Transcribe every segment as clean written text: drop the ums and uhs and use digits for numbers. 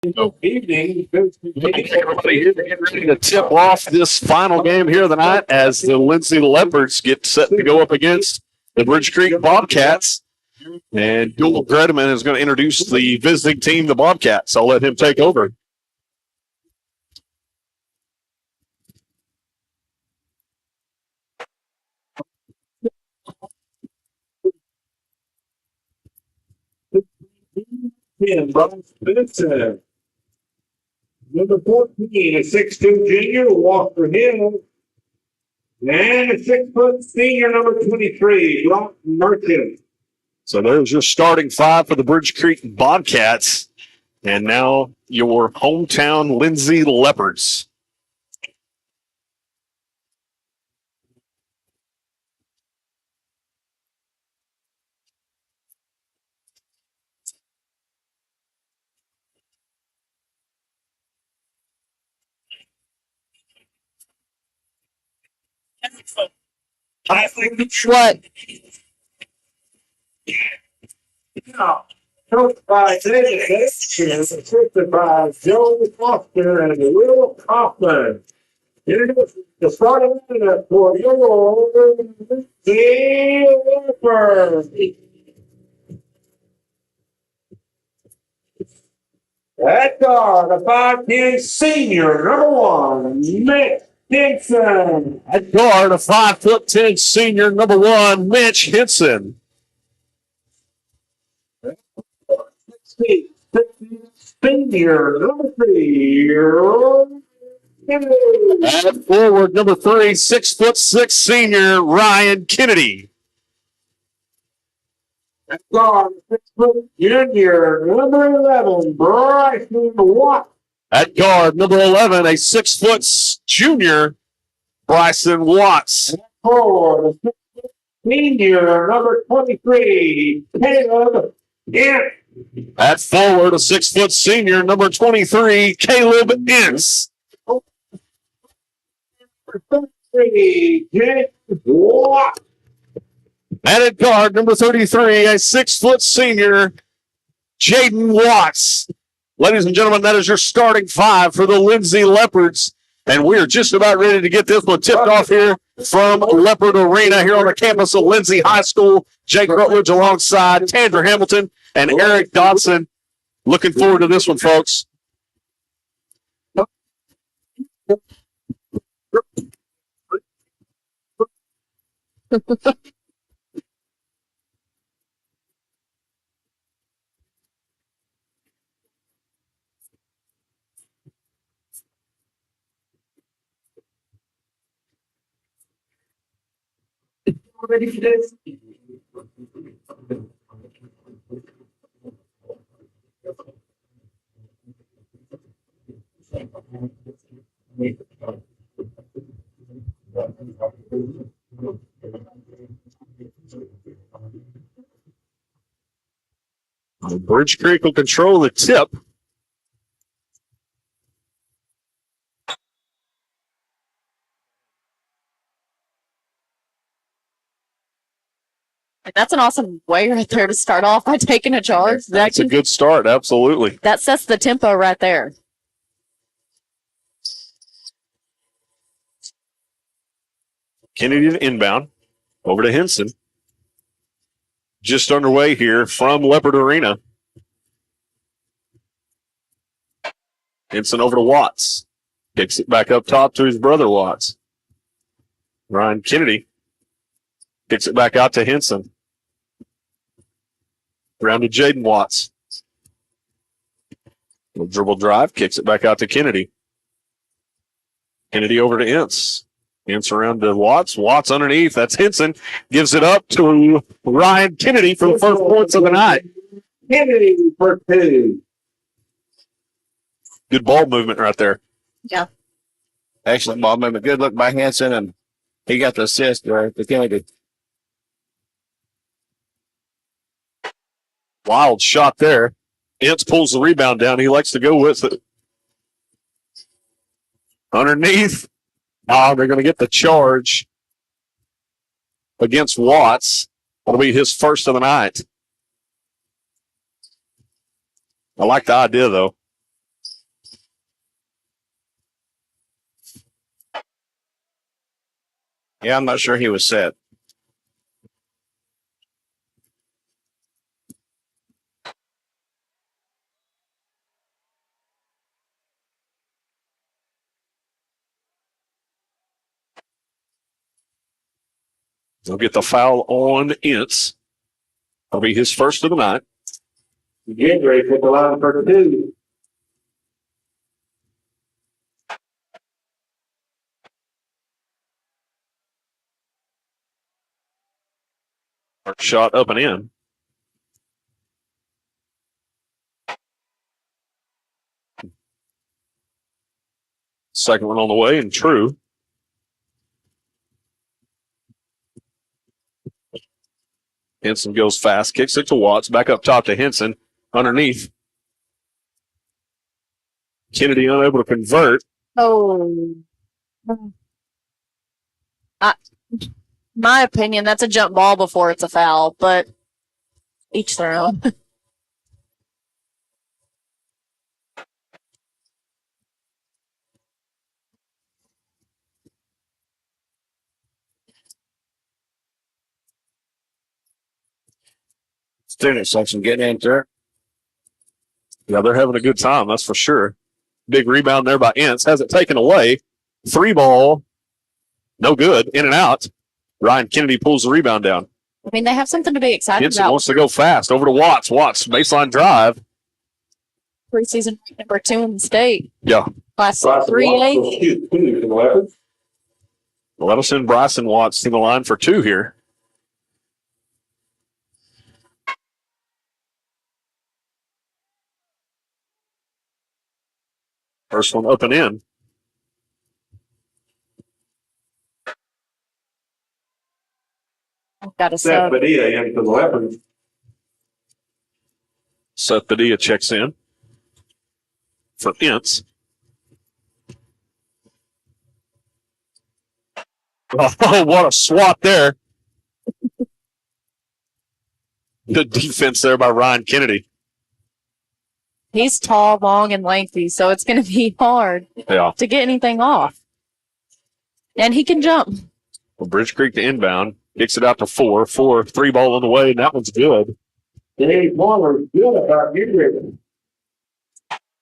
Good evening. Everybody here getting ready to tip off this final game here of the night as the Lindsay Leopards get set to go up against the Bridge Creek Bobcats. And Joel Gredeman is going to introduce the visiting team, the Bobcats. I'll let him take over. Number 14, a 6'2 junior, Walker Hill. And a 6' senior, number 23, Brock Merchant. So there's your starting five for the Bridge Creek Bobcats. And now your hometown Lindsay Leopards. I think What? coached by David Hastings, assisted by Joe Foster and Will Kaufman. Here's the starting lineup for your Leopard. At guard, a 5'10 senior, number 1, Mitch Henson. At guard, a 5'10" senior, number 1, Mitch Henson. Senior, number 3, At forward, number 3, 6'6" senior, Ryan Kennedy. At guard, 6' junior, number 11, Bryson Watt. At guard, number 11, a 6' junior, Bryson Watts. Forward, a 6' senior, number 23, Caleb Ince. At forward, a 6' senior, number 23, Caleb Ince. 3, James Watt. And at guard, number 33, a 6' senior, Jaden Watts. Ladies and gentlemen, that is your starting five for the Lindsay Leopards. And we are just about ready to get this one tipped off here from Leopard Arena here on the campus of Lindsay High School. Jake Rutledge alongside Tandra Hamilton and Eric Dodson. Looking forward to this one, folks. Ready for this? Bridge Creek will control the tip. That's an awesome way right there to start off by taking a charge. That's a good start, absolutely. That sets the tempo right there. Kennedy to inbound. Over to Henson. Just underway here from Leopard Arena. Henson over to Watts. Kicks it back up top to his brother Watts. Ryan Kennedy kicks it back out to Henson. Around to Jaden Watts. Little dribble drive, kicks it back out to Kennedy. Kennedy over to Ince. Ince around to Watts. Watts underneath. That's Henson. Gives it up to Ryan Kennedy for the first points of the night. Kennedy for 2. Good ball movement right there. Yeah. Excellent ball movement. Good look by Henson, and he got the assist there to Kennedy. Wild shot there. Ince pulls the rebound down. He likes to go with it. Underneath. Oh, they're going to get the charge against Watts. That'll be his first of the night. I like the idea, though. Yeah, I'm not sure he was set. He'll get the foul on Ince. That'll be his first of the night. Gingrich at the line for 2. First shot up and in. Second one on the way and true. Henson goes fast, kicks it to Watts, back up top to Henson. Underneath. Kennedy unable to convert. Oh. My opinion, that's a jump ball before it's a foul, but each their own. Student section getting into it. Yeah, they're having a good time, that's for sure. Big rebound there by Ince. Has it taken away. 3 ball. No good. In and out. Ryan Kennedy pulls the rebound down. I mean, they have something to be excited Henson about. wants to go fast. Over to Watts. Watts, baseline drive. Preseason number 2 in the state. Yeah. Class Bryson 3A. Watts will shoot 2 for the Leopards. Let us send Bryson Watts to the line for 2 here. First one up and in. Got a Seth sub. Padilla in for the Leopards. Seth Padilla checks in for Ince. Oh, what a swat there. Good defense there by Ryan Kennedy. He's tall, long, and lengthy, so it's going to be hard Yeah. to get anything off. And he can jump. Well, Bridge Creek to inbound. Kicks it out to 4. 4, 3 ball on the way, and that one's good. Dave Waller good about Gingrich.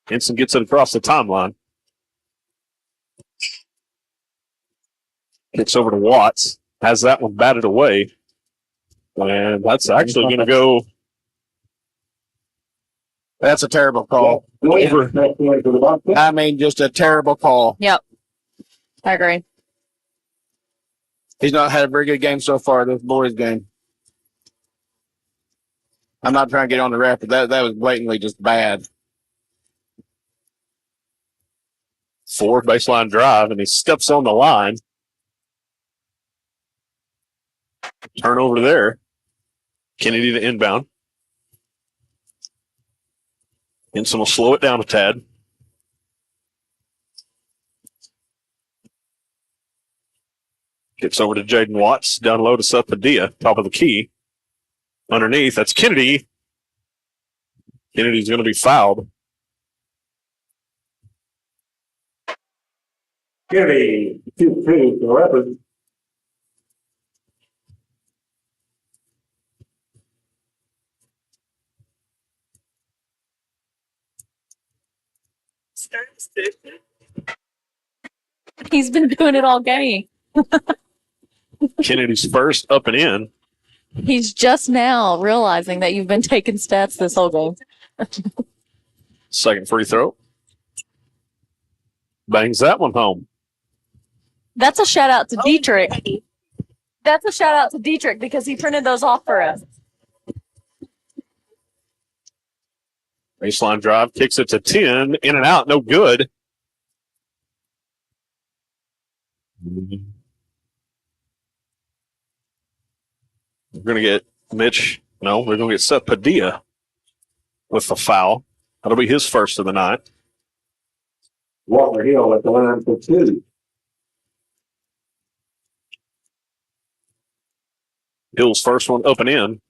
Henson gets it across the timeline. Kicks over to Watts. Has that one batted away. And that's actually going to go That's a terrible call. over. I mean, just a terrible call. Yep. I agree. He's not had a very good game so far, this boys' game. I'm not trying to get on the ref, but that was blatantly just bad. 4 baseline drive, and he steps on the line. Turnover there. Kennedy to inbound. Henson will slow it down a tad. Gets over to Jaden Watts. Down low to Seth Padilla. Top of the key. Underneath, that's Kennedy. Kennedy's going to be fouled. Kennedy, 2 for the Leopards. He's been doing it all game. Kennedy's first up and in. He's just now realizing that you've been taking stats this whole game. Second free throw. Bangs that one home. That's a shout out to Dietrich. That's a shout out to Dietrich because he printed those off for us. Baseline drive, kicks it to 10. In and out, no good. We're going to get Mitch. No, we're going to get Seth Padilla with the foul. That'll be his first of the night. Walker Hill at the line for 2. Hill's first one up and in.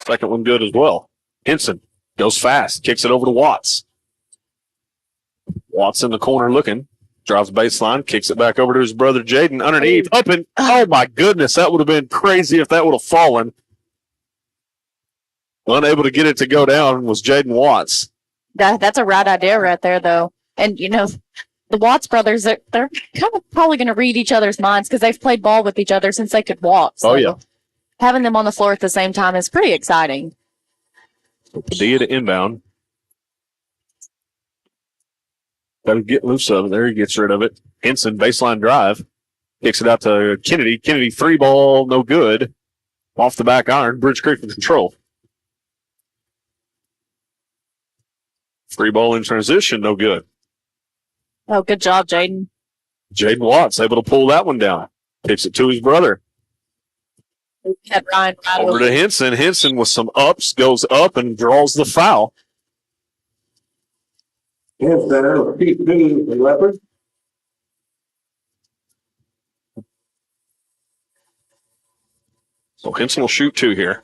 Second one good as well. Henson goes fast, kicks it over to Watts. Watts in the corner looking, drives baseline, kicks it back over to his brother Jaden underneath. Up and, oh my goodness, that would have been crazy if that would have fallen. Unable to get it to go down was Jaden Watts. That's a right idea right there, though. And, you know, the Watts brothers, they're kind of probably going to read each other's minds because they've played ball with each other since they could walk. So Oh, yeah. having them on the floor at the same time is pretty exciting. Padilla to inbound. Got to get loose of it. There he gets rid of it. Henson, baseline drive. Kicks it out to Kennedy. Kennedy, 3-ball, no good. Off the back iron. Bridge Creek in control. 3-ball in transition, no good. Oh, good job, Jaden. Jaden Watts able to pull that one down. Kicks it to his brother. Had Ryan right Over to Henson. Henson with some ups, goes up and draws the foul. Here's the Keith B, the Leopard. So Henson will shoot 2 here.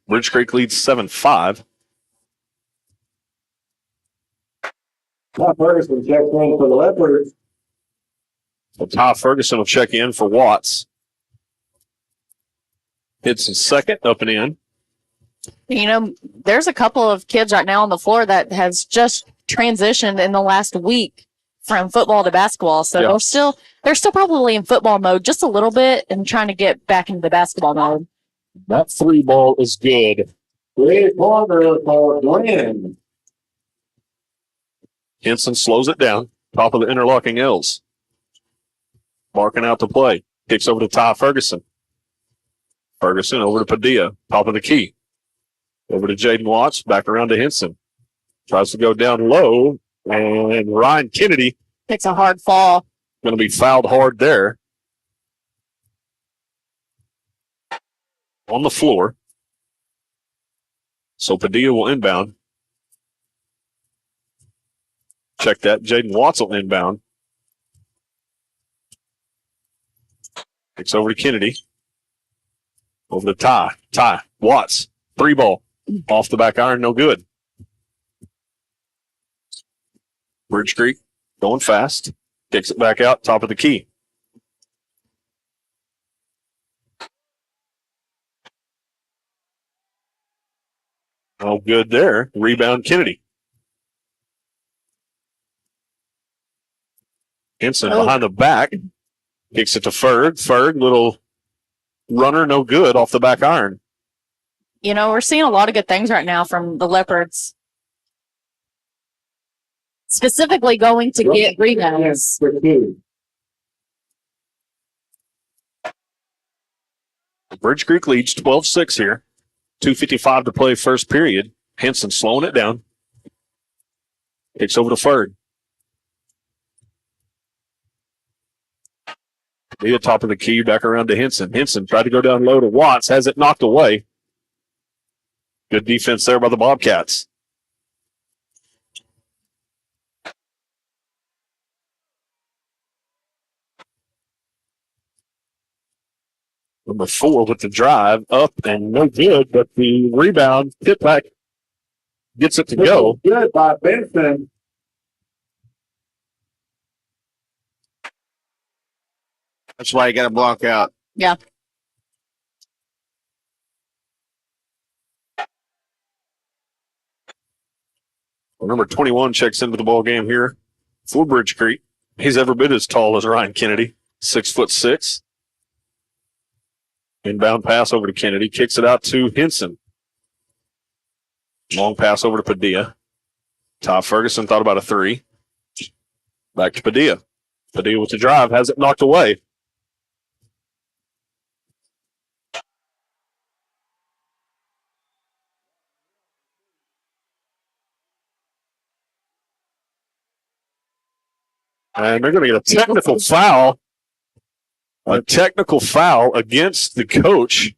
Bridge Creek leads 7-5. Todd Ferguson checks in for the Leopards. So Ty Ferguson will check in for Watts. Hits his second, up and in. You know, there's a couple of kids right now on the floor that has just transitioned in the last week from football to basketball. So Yeah. they're still probably in football mode just a little bit and trying to get back into the basketball mode. That 3-ball is good. 3-pointer for Glenn. Henson slows it down. Top of the interlocking L's. Marking out the play. Kicks over to Ty Ferguson. Ferguson over to Padilla. Top of the key. Over to Jaden Watts. Back around to Henson. Tries to go down low. And Ryan Kennedy Takes a hard fall. going to be fouled hard there. On the floor. So Padilla will inbound. Check that. Jaden Watts will inbound. Kicks over to Kennedy. Over to Ty. Ty. Watts. 3-ball. Off the back iron. No good. Bridge Creek going fast. Kicks it back out. Top of the key. Oh, good there. Rebound Kennedy. Henson behind the back. Kicks it to Ferg. Ferg, little runner, no good off the back iron. You know, we're seeing a lot of good things right now from the Leopards. Specifically going to get rebounds. For 2. Bridge Creek leads 12-6 here. 2:55 to play first period. Henson slowing it down. Kicks over to Ferg. The top of the key, back around to Henson. Henson tried to go down low to Watts, has it knocked away. Good defense there by the Bobcats. Number 4 with the drive up and no good, but the rebound, tip back, gets it to go. Good by Benson. That's why you got to block out. Yeah. Well, number 21 checks into the ball game here for Bridge Creek. He's every bit as tall as Ryan Kennedy, 6'6". Inbound pass over to Kennedy, kicks it out to Henson. Long pass over to Padilla. Ty Ferguson thought about a 3. Back to Padilla. Padilla with the drive, has it knocked away. And they're going to get a technical foul. A technical foul against the coach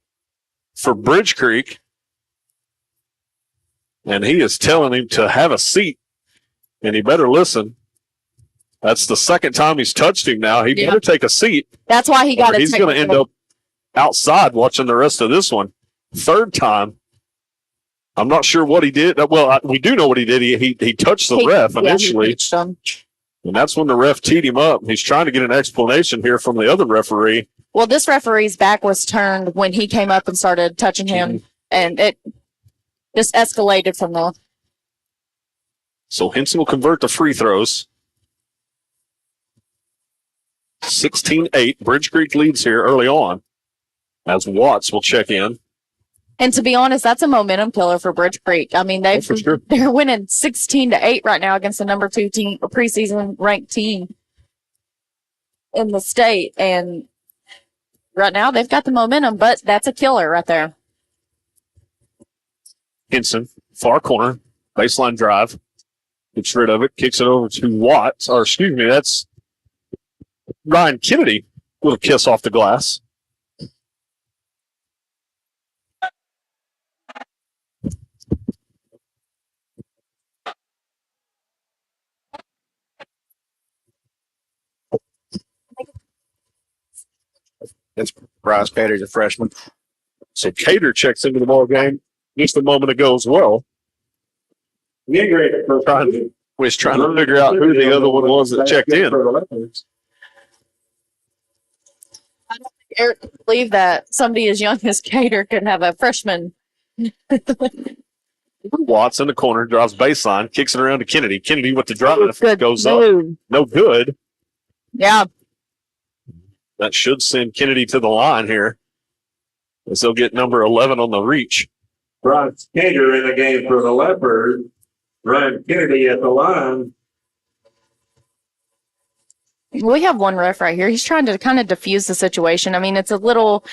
for Bridge Creek. And he is telling him to have a seat. And he better listen. That's the second time he's touched him now. He better take a seat. That's why he got it. He's going to end up outside watching the rest of this one. Third time I'm not sure what he did. Well, we do know what he did. He touched the ref initially, he touched him. and that's when the ref teed him up. He's trying to get an explanation here from the other referee. Well, this referee's back was turned when he came up and started touching him, and it just escalated from there. So Henson will convert the free throws. 16-8. Bridge Creek leads here early on as Watts will check in. And to be honest, that's a momentum killer for Bridge Creek. I mean, For sure. they're winning 16-8 right now against the number 2 team, a preseason ranked team in the state. And right now they've got the momentum, but that's a killer right there. Henson, far corner, baseline drive. Gets rid of it, kicks it over to Watts, or excuse me, that's Ryan Kennedy with a kiss off the glass. It's Bryce Cater's a freshman. So Cater checks into the ball game just a moment ago as well. Was trying to figure out who the other one was that checked in. Eric can believe that somebody as young as Cater could have a freshman. Watts in the corner, drives baseline, kicks it around to Kennedy. Kennedy with the drive Good goes up. move. No good. Yeah. That should send Kennedy to the line here, as they'll get number 11 on the reach. Brian Skater in the game for the Leopards. Ryan Kennedy at the line. We have one ref right here. He's trying to kind of diffuse the situation. I mean, it's a little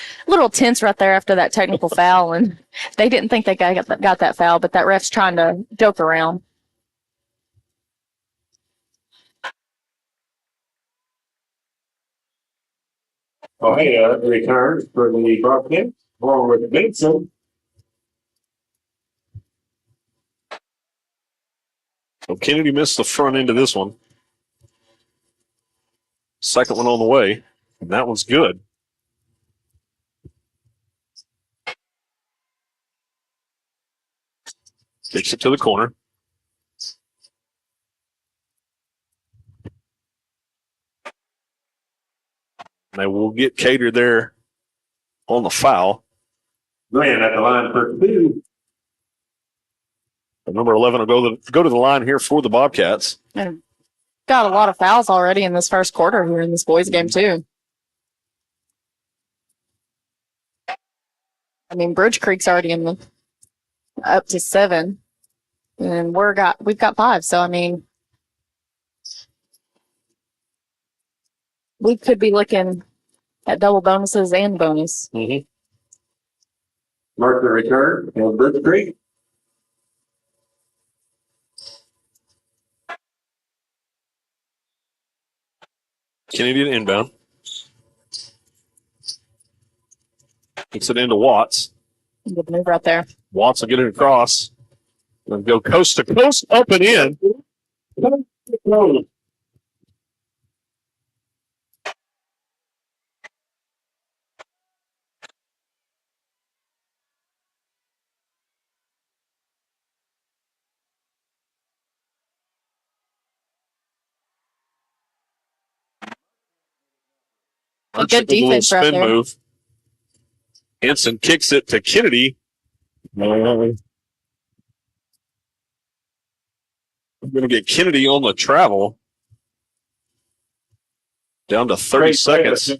tense right there after that technical foul, and they didn't think that guy got that foul, but that ref's trying to joke around. Returns for the Buckets, along with Benson. So Kennedy missed the front end of this one. Second one on the way, and that one's good. Takes it to the corner. And they will get Cater there on the foul. Grant at the line for 2. Number 11 will go to the line here for the Bobcats. And got a lot of fouls already in this first quarter here in this boys game too. I mean, Bridge Creek's already in the up to 7, and we've got 5. So I mean, we could be looking at double bonuses and bonus. Mm-hmm. Mark the return and Bridge Creek. Kennedy to inbound. Kicks it into Watts. Good move right there. Watts will get it across. And go coast to coast, up and in. A good defense right spin there. move. Henson kicks it to Kennedy. We're going to get Kennedy on the travel. Down to 30 seconds.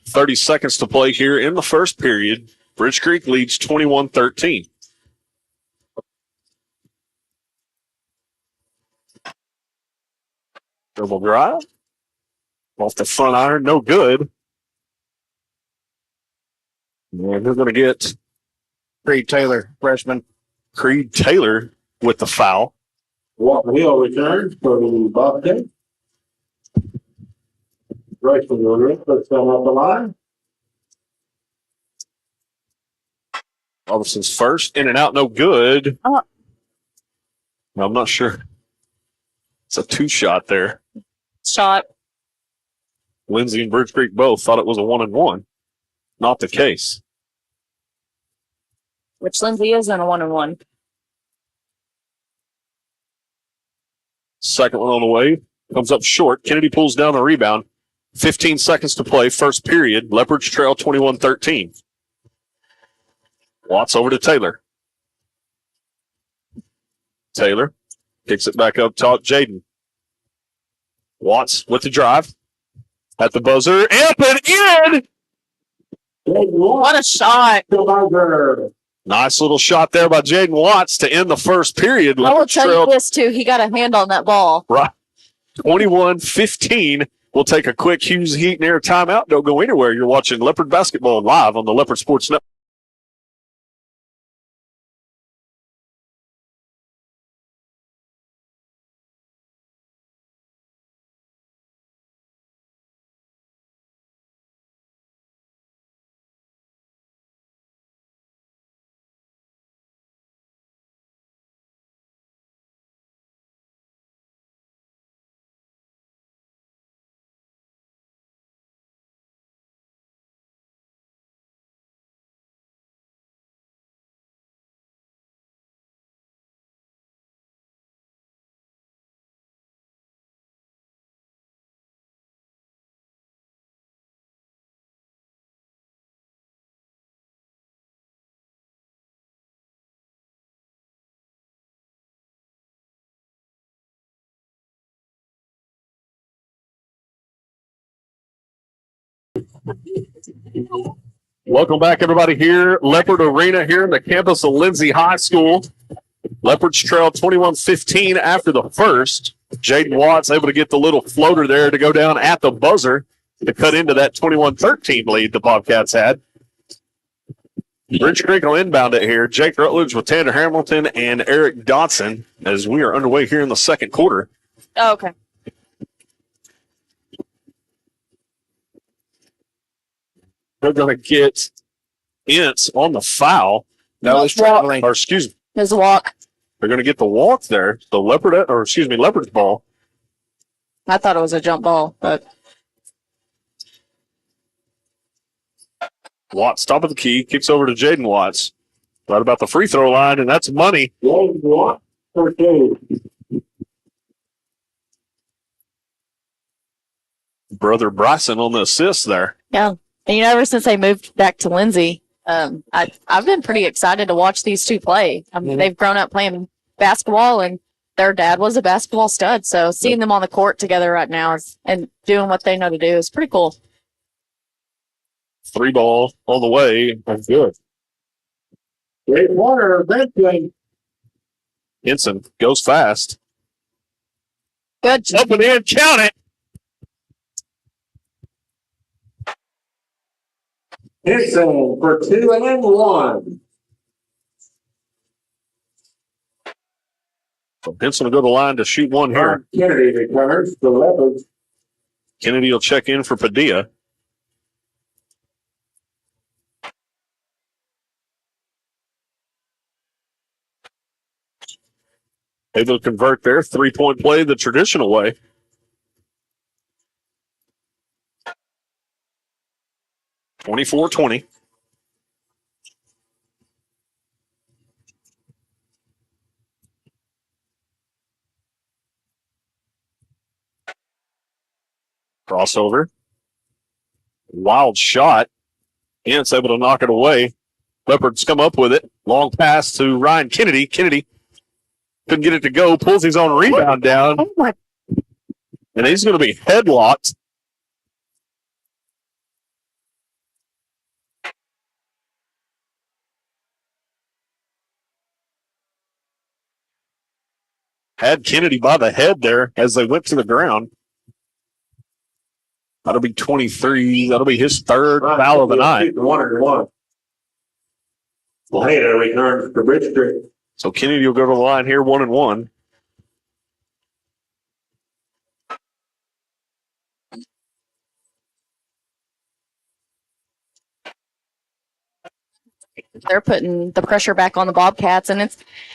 30 seconds to play here in the first period. Bridge Creek leads 21-13. Dribble drive. Off the front iron, no good. And they're going to get Creed Taylor, freshman. Creed Taylor with the foul. Walker Hill returns for the Bobcats. Right from the rim, let's come up the line. Robinson's first, in and out, no good. I'm not sure. It's a 2-shot there. Shot. Lindsay and Bridge Creek both thought it was a 1-and-1. Not the case. which Lindsay is in a 1-1. Second one on the way. Comes up short. Kennedy pulls down the rebound. 15 seconds to play. First period. Leopards trail 21-13. Watts over to Taylor. Taylor kicks it back up top. Jaden. Watts with the drive. At the buzzer. Up and in! What a shot. Nice little shot there by Jaden Watts to end the first period. I will tell you this, too. He got a hand on that ball. Right. 21-15. We'll take a quick Hughes Heat and Air timeout. Don't go anywhere. You're watching Leopard Basketball live on the Leopard Sports Network. Welcome back, everybody, here. Leopard Arena here in the campus of Lindsay High School. Leopards trail 21-15 after the first. Jaden Watts able to get the little floater there to go down at the buzzer to cut into that 21-13 lead the Bobcats had. Rich Creek will inbound it here. Jake Rutledge with Tanner Hamilton and Eric Dotson as we are underway here in the second quarter. Oh, okay. They're going to get Ince on the foul. No, it's traveling. Or excuse me. There's a walk. They're going to get the walk there. The Leopard's ball. I thought it was a jump ball, but Watts, top of the key, kicks over to Jaden Watts. Right about the free throw line, and that's money. Brother Bryson on the assist there. yeah. And ever since they moved back to Lindsay, I've been pretty excited to watch these two play. I mean, they've grown up playing basketball, and their dad was a basketball stud. So seeing them on the court together right now and doing what they know to do is pretty cool. Three ball all the way. That's good. Great water, eventually. Henson goes fast. Good. Up and in, count it. Henson for 2 and 1. So Henson will go to the line to shoot one here. Kennedy returns the Leopards. Kennedy will check in for Padilla. Able to convert there. 3-point play the traditional way. (24-20). Crossover. Wild shot. Ince able to knock it away. Leopards come up with it. Long pass to Ryan Kennedy. Kennedy couldn't get it to go. Pulls his own rebound down. Oh my. And he's going to be headlocked. Had Kennedy by the head there as they went to the ground. That'll be 23. That'll be his third foul of the night. 1-1. Later returns to Bridge Street. So Kennedy will go to the line here, 1-1. They're putting the pressure back on the Bobcats, and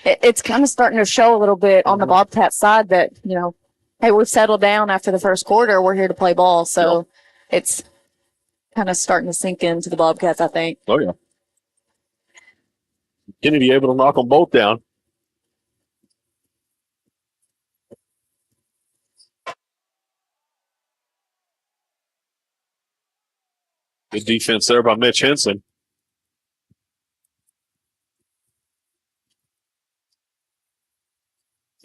it's kind of starting to show a little bit on the Bobcats side that, you know, hey, we've settled down after the first quarter. We're here to play ball. So it's kind of starting to sink into the Bobcats, I think. Oh, yeah. Kennedy able to knock them both down. Good defense there by Mitch Henson.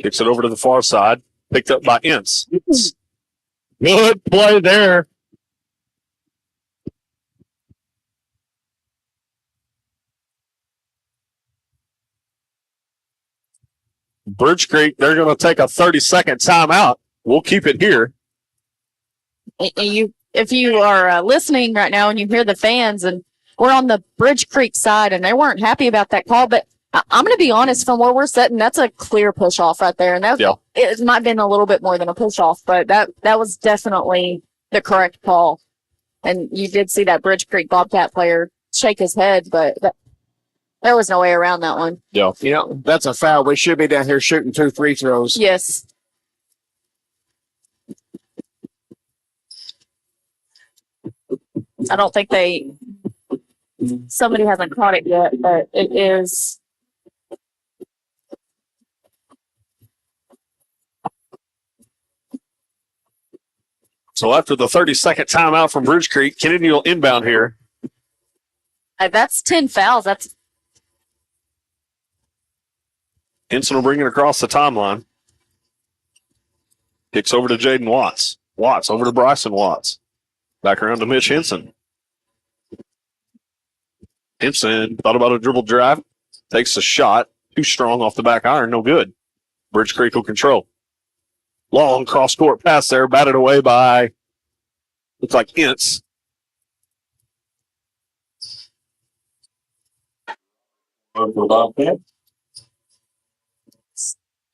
Kicks it over to the far side. Picked up by Ince. Good play there. Bridge Creek, they're going to take a 30-second timeout. We'll keep it here. If you are listening right now and you hear the fans, and we're on the Bridge Creek side, and they weren't happy about that call, but I'm going to be honest, from where we're sitting, that's a clear push off right there, and it might have been a little bit more than a push off, but that was definitely the correct call. And you did see that Bridge Creek Bobcat player shake his head, but there was no way around that one. Yeah. You know, that's a foul. We should be down here shooting 2 free throws. Yes. I don't think somebody hasn't caught it yet, but it is. So after the 30-second timeout from Bridge Creek, Kennedy will inbound here. That's 10 fouls. That's Henson will bring it across the timeline. Kicks over to Jaden Watts. Watts over to Bryson Watts. Back around to Mitch Henson. Henson thought about a dribble drive. Takes a shot. Too strong off the back iron. No good. Bridge Creek will control. Long cross-court pass there. Batted away by, looks like Ince. Bobcat.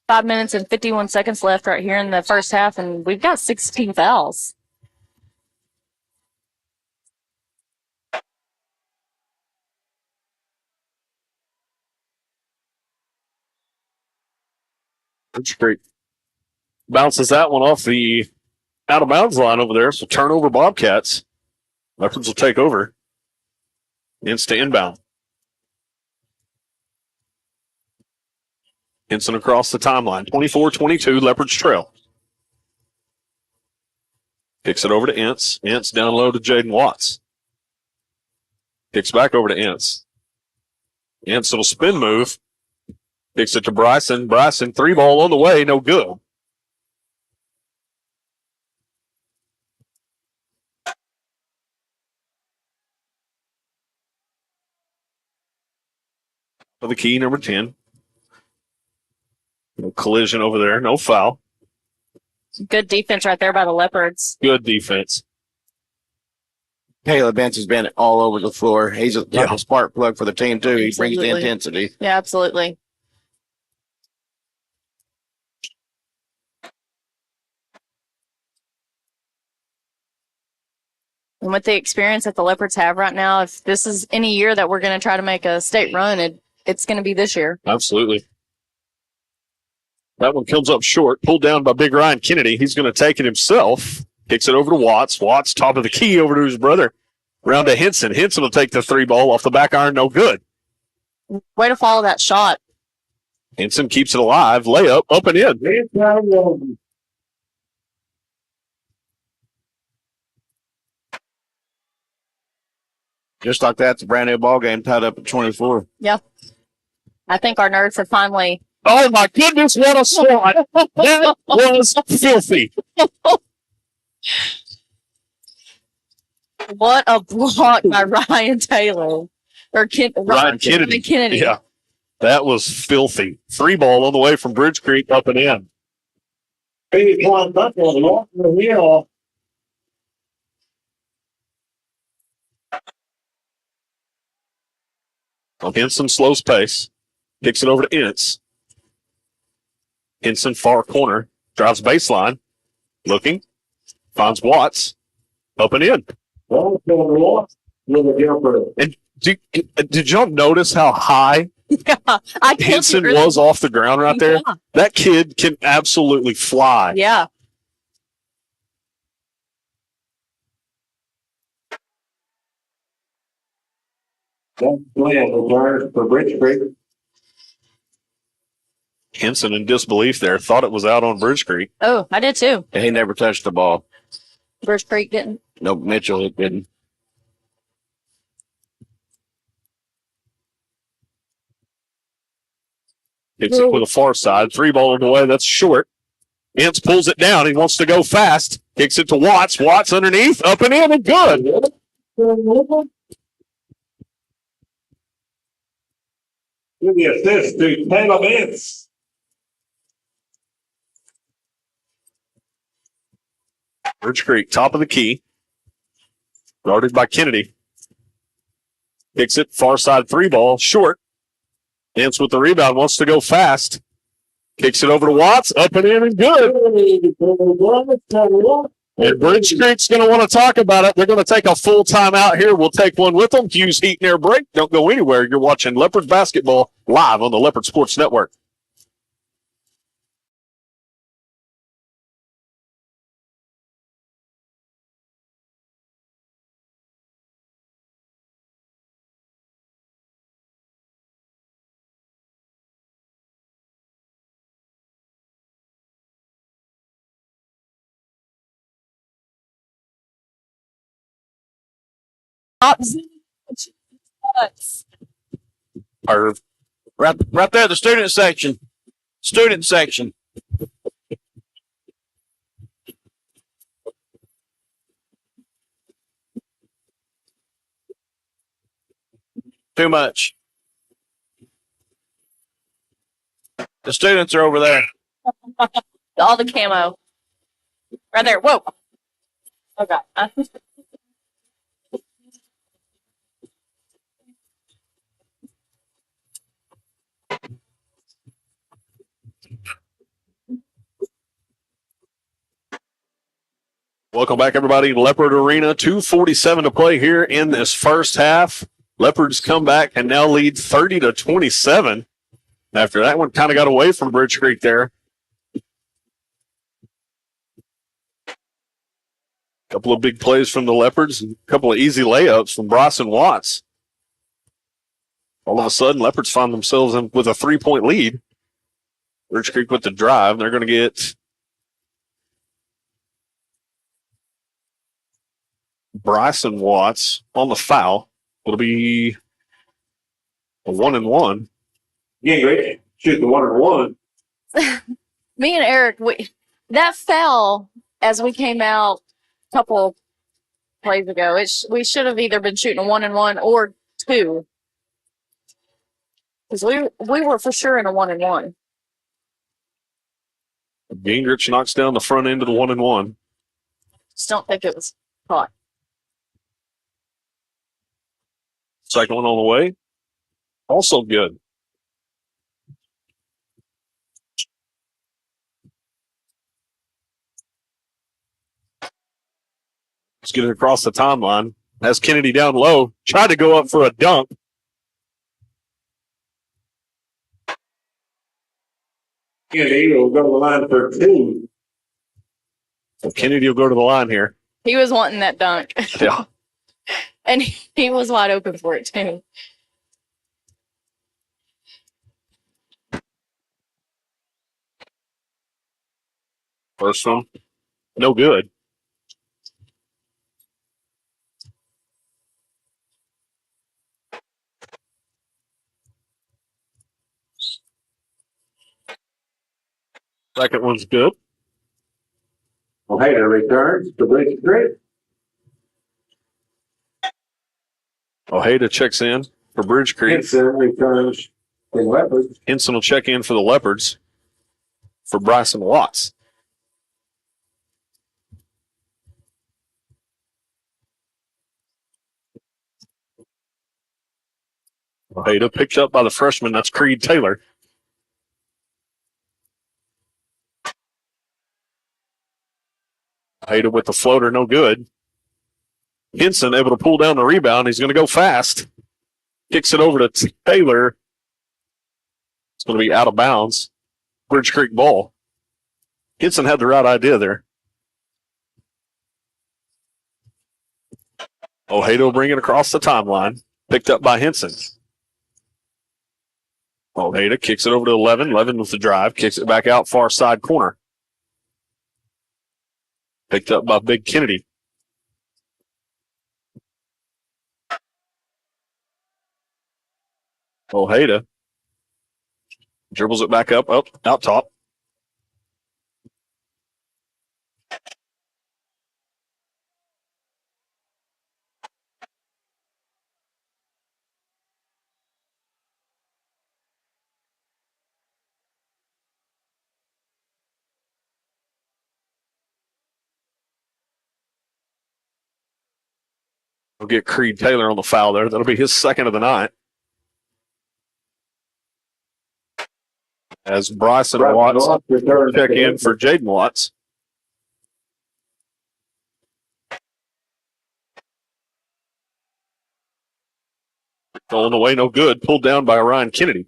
5 minutes and 51 seconds left right here in the first half, and we've got 16 fouls. Bridge Creek bounces that one off the out-of-bounds line over there, so turnover Bobcats. Leopards will take over. Ince to inbound. Henson across the timeline. 24-22, Leopards trail. Kicks it over to Ince. Ince down low to Jaden Watts. Kicks back over to Ince. Ince will spin move. Kicks it to Bryson. Bryson, 3-ball on the way, no good. For the key, number 10. No collision over there. No foul. Good defense right there by the Leopards. Good defense. Caleb Benz has been all over the floor. He's a spark plug for the team, too. He brings the intensity. Yeah, absolutely. And with the experience that the Leopards have right now, if this is any year that we're going to try to make a state run, it's going to be this year. Absolutely. That one comes up short, pulled down by Big Ryan Kennedy. He's going to take it himself. Kicks it over to Watts. Watts, top of the key, over to his brother. Round to Henson. Henson will take the 3-ball off the back iron. No good. Way to follow that shot. Henson keeps it alive. Layup, up and in. Just like that, it's a brand new ball game tied up at 24. Yeah. I think our nerds have finally. Oh, my goodness, what a swat. That was filthy. What a block by Ryan Taylor. Or Ryan Kennedy. Yeah, that was filthy. 3-ball on the way from Bridge Creek, up and in. Henson slows pace. Kicks it over to Ince. Henson far corner. Drives baseline. Looking. Finds Watts. Up and in. And did y'all notice how high Henson was off the ground right there? Yeah. That kid can absolutely fly. Yeah. For Bridge Creek. Henson in disbelief there. Thought it was out on Bridge Creek. Oh, I did too. And he never touched the ball. Birch Creek didn't. Nope, Mitchell didn't. Hits it with a far side. 3 ball on the way. That's short. Ince pulls it down. He wants to go fast. Kicks it to Watts. Watts underneath. Up and in and good. Give the assist to Caleb Ince. Bridge Creek, top of the key. Guarded by Kennedy. Kicks it. Far side 3 ball. Short. Ince with the rebound. Wants to go fast. Kicks it over to Watts. Up and in and good. And Bridge Creek's going to want to talk about it. They're going to take a full timeout here. We'll take one with them. Hughes Heat and Air break. Don't go anywhere. You're watching Leopards basketball live on the Leopard Sports Network. Or right there, the student section. Student section. Too much. The students are over there. All the camo. Right there. Whoa. Oh, God. Welcome back, everybody. Leopard Arena, 2:47 to play here in this first half. Leopards come back and now lead 30-27. After that one kind of got away from Bridge Creek there. Couple of big plays from the Leopards and a couple of easy layups from Bryson Watts. All of a sudden, Leopards find themselves with a 3-point lead. Bridge Creek with the drive. They're going to get Bryson Watts on the foul. It'll be a 1-and-1. Gingrich shoot the 1-and-1. Me and Eric, that fell as we came out a couple plays ago. We should have either been shooting a 1-and-1 or 2. Because we were for sure in a 1-and-1. Gingrich knocks down the front end of the 1-and-1. Just don't think it was caught. Second one on the way. Also good. Let's get it across the timeline. Has Kennedy down low. Tried to go up for a dunk. Kennedy will go to the line for 2. So Kennedy will go to the line here. He was wanting that dunk. Yeah. And he was wide open for it, too. First one. No good. Second one's good. Ojeda returns to Bridge Creek. Ojeda checks in for Bridge Creek. Henson returns to Leopards. Henson will check in for the Leopards for Bryson Watts. Ojeda picked up by the freshman. That's Creed Taylor. Ojeda with the floater, no good. Henson able to pull down the rebound. He's going to go fast. Kicks it over to Taylor. It's going to be out of bounds. Bridge Creek ball. Henson had the right idea there. Ojeda will bring it across the timeline. Picked up by Henson. Ojeda kicks it over to 11. 11 with the drive. Kicks it back out far side corner. Picked up by Big Kennedy. Ojeda dribbles it back up, out top. We'll get Creed Taylor on the foul there. That'll be his second of the night. As Bryson Watts check in for Jaden Watts. Going away, no good. Pulled down by Ryan Kennedy.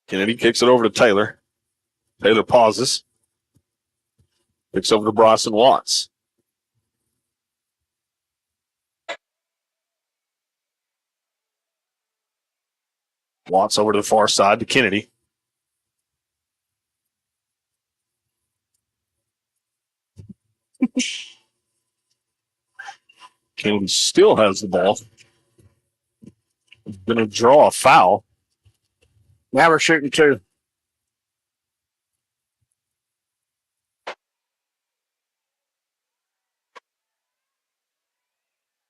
Kennedy kicks it over to Taylor. Taylor pauses. Kicks over to Bryson Watts. Watts over to the far side to Kennedy. Kennedy still has the ball. Going to draw a foul. Now we're shooting 2.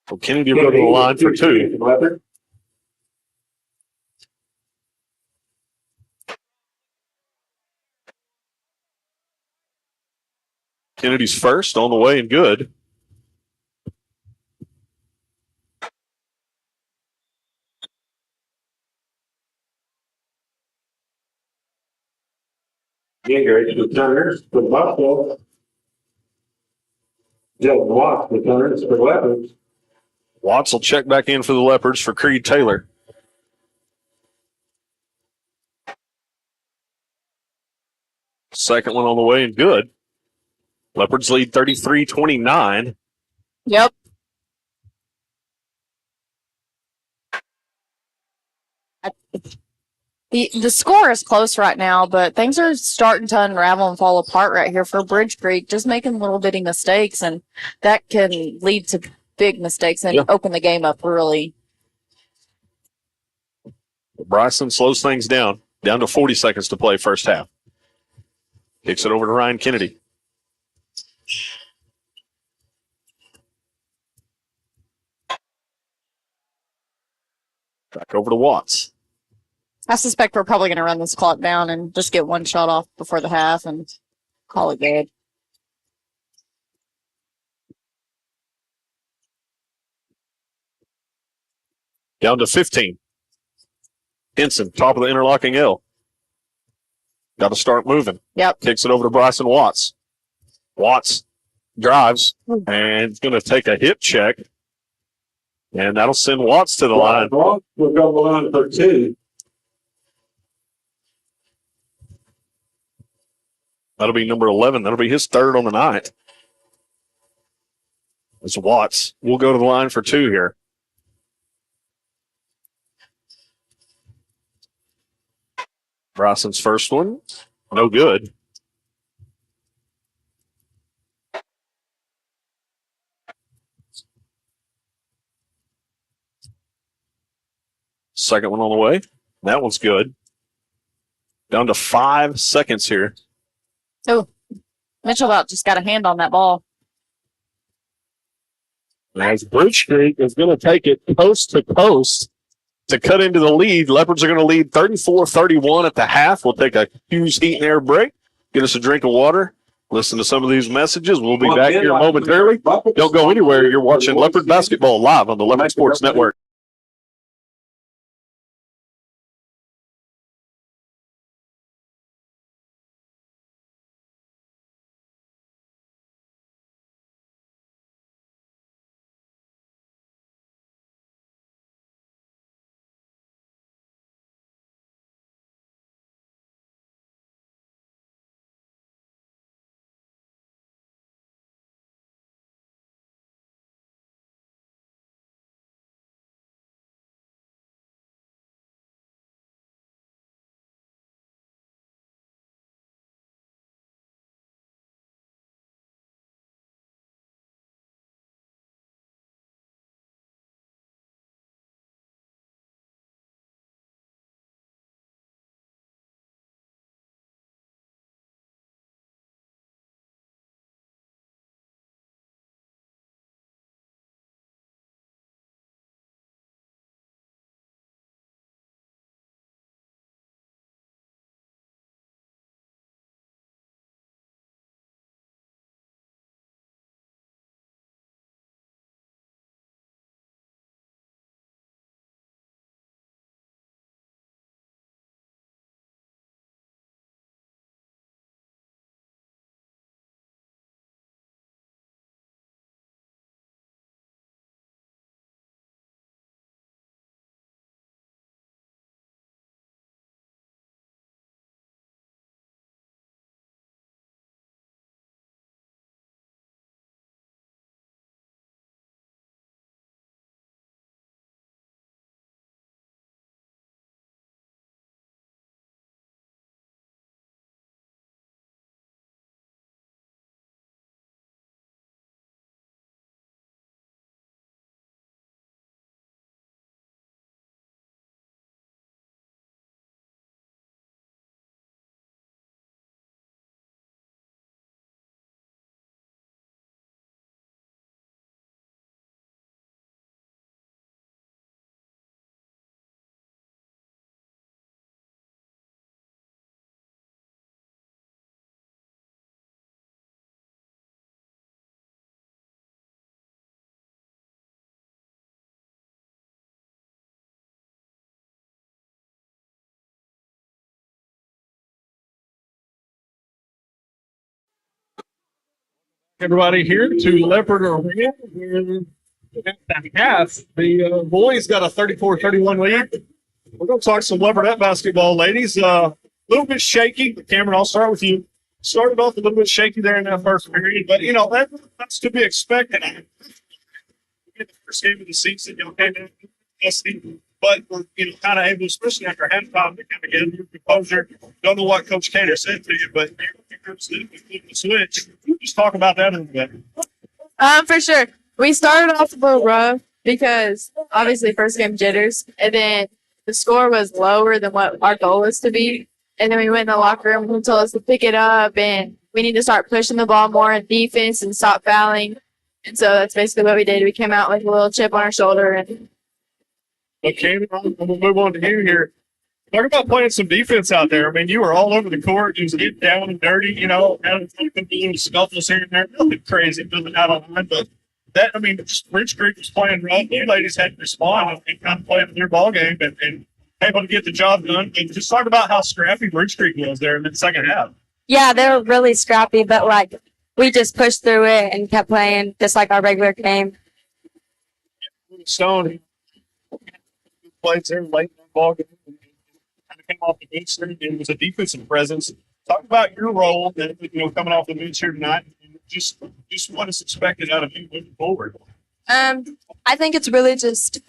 So Kennedy will go to the line for 2. Kennedy's first on the way and good. Gingrich, the Gunners, for Buffalo. Jaden Watts, the Gunners, for Leopards. Watts will check back in for the Leopards for Creed Taylor. Second one on the way and good. Leopards lead 33-29. Yep. The score is close right now, but things are starting to unravel and fall apart right here for Bridge Creek, just making little bitty mistakes, and that can lead to big mistakes and open the game up really. Bryson slows things down to 40 seconds to play first half. Kicks it over to Ryan Kennedy. Back over to Watts. I suspect we're probably going to run this clock down and just get one shot off before the half and call it good. Down to 15. Henson, top of the interlocking L. Got to start moving. Yep. Kicks it over to Bryson Watts. Watts drives and is going to take a hip check. And that'll send Watts to the line. Watts will go to the line for 2. That'll be number 11. That'll be his third on the night. It's Watts. We'll go to the line for 2 here. Bryson's first one. No good. Second one on the way. That one's good. Down to 5 seconds here. Oh, Mitchell about just got a hand on that ball. As Bridge Creek is going to take it post to post to cut into the lead. Leopards are going to lead 34-31 at the half. We'll take a huge heat and air break. Get us a drink of water. Listen to some of these messages. We'll be back here momentarily. Don't go anywhere. You're watching Leopard Basketball live on the Leopard Sports Network. Everybody here to Leopard Arena. At the half, the boys got a 34-31 lead. We're going to talk some Leopardette basketball, ladies. A little bit shaky. Cameron, I'll start with you. Started off a little bit shaky there in that first period, but, that's to be expected. The first game of the season, came in testing, but we're, kind of able, especially after halftime, to kind of get your composure. Don't know what Coach Cater said to you, but you're the switch. Just talk about that a little bit. For sure. We started off a little rough because obviously first game jitters, and then the score was lower than what our goal was to be. And then we went in the locker room and told us to pick it up, and we need to start pushing the ball more in defense and stop fouling. And so that's basically what we did. We came out with a little chip on our shoulder. And okay, I'm going to move on to you here. Talk about playing some defense out there. I mean, you were all over the court, just getting down and dirty, having a little scuffles here and there. Nothing crazy, nothing out of line, but just Rich Creek was playing rough. You ladies had to respond and kind of play their ball game and able to get the job done. And just talk about how scrappy Rich Creek was there in the second half. Yeah, they were really scrappy, but we just pushed through it and kept playing just like our regular game. Stone played there late in the ball game and kind of came off the bench there and was a defensive presence. Talk about your role, coming off the bench here tonight. And just what is expected out of you moving forward. I think it's really just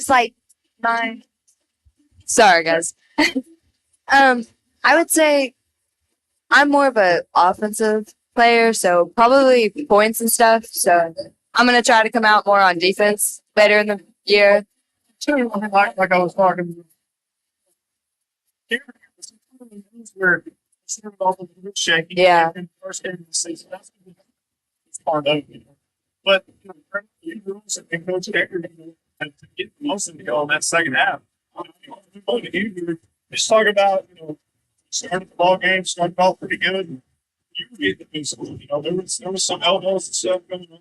like my. Sorry, guys. I would say I'm more of an offensive player, so probably points and stuff. So I'm gonna try to come out more on defense later in the year. Like I was talking. Where started off a little bit shaky. Yeah. In the first game of the season, that's part of it. But you girls and Coach Decker to get the most of the goal in that second half. Just talk about started the ball game, started off pretty good. And you were getting the boost. There was some elbows and stuff going on.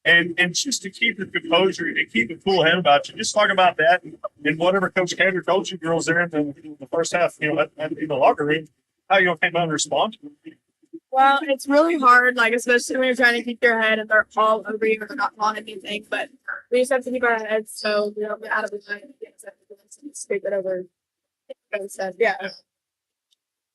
And just to keep your composure and keep a cool head about you, just talk about that and whatever Coach Cater told you girls there in the first half, in the locker room, how you came out and respond to it. well, it's really hard, especially when you're trying to keep your head and they're all over you and they're not calling anything. But we just have to keep our heads so we don't get out of the line and scrape it over. Yeah.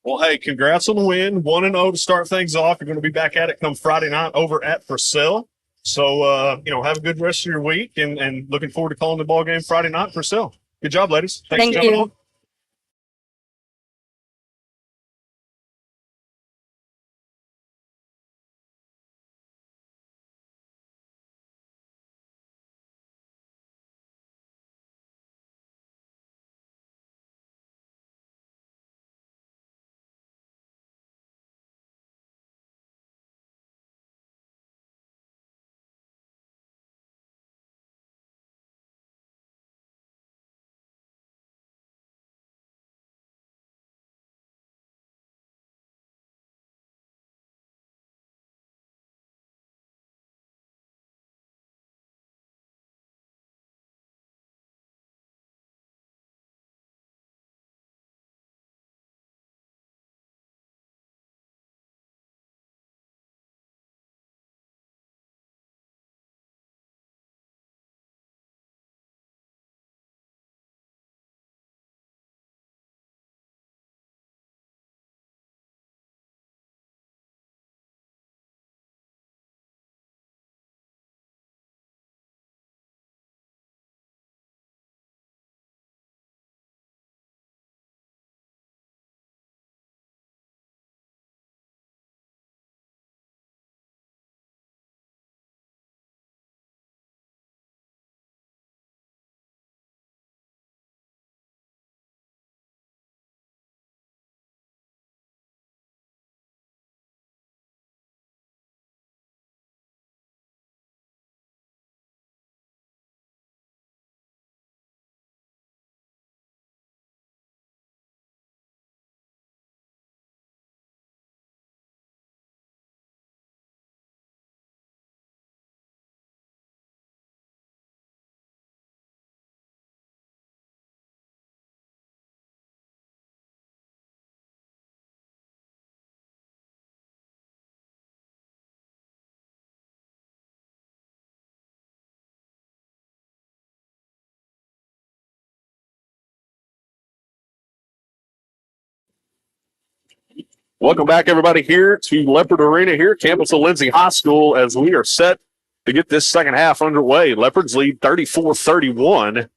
Well, hey, congrats on the win. 1-0 to start things off. You're going to be back at it come Friday night over at Purcell. So, have a good rest of your week and looking forward to calling the ball game Friday night for Purcell. Good job, ladies. Thanks Thank for coming you. on. Welcome back, everybody, here to Leopard Arena here, campus of Lindsay High School, as we are set to get this second half underway. Leopards lead 34-31.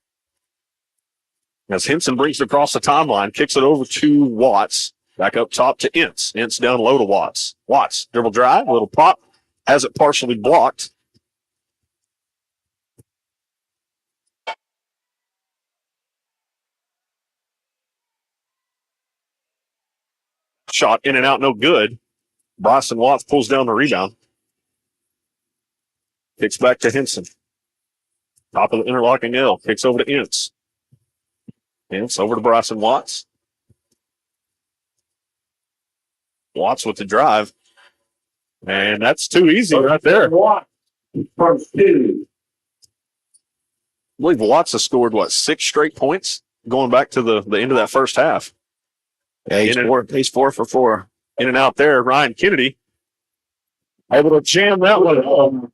As Henson brings it across the timeline, kicks it over to Watts. Back up top to Ince. Ince down low to Watts. Watts, dribble drive, little pop, has it partially blocked. Shot in and out, no good. Bryson Watts pulls down the rebound. Kicks back to Henson. Top of the interlocking L. Kicks over to Ince. Ince over to Bryson Watts. Watts with the drive. And that's too easy right there. Watts from 2. I believe Watts has scored, 6 straight points going back to the end of that first half. Yeah, he's 4 for 4. In and out there, Ryan Kennedy able to jam that one home.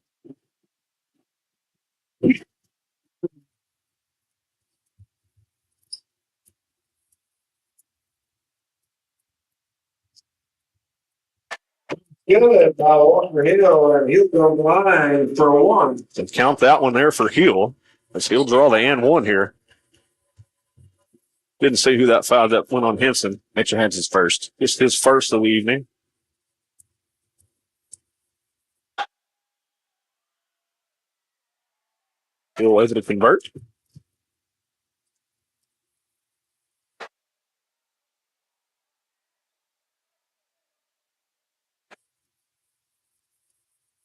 Good by Walker Hill, and he'll go line for 1. So count that one there for Hill, as he'll draw the and 1 here. Didn't see who that foul that went on Henson. Mitchell Henson's first. Just his first of the evening. Hill able to convert.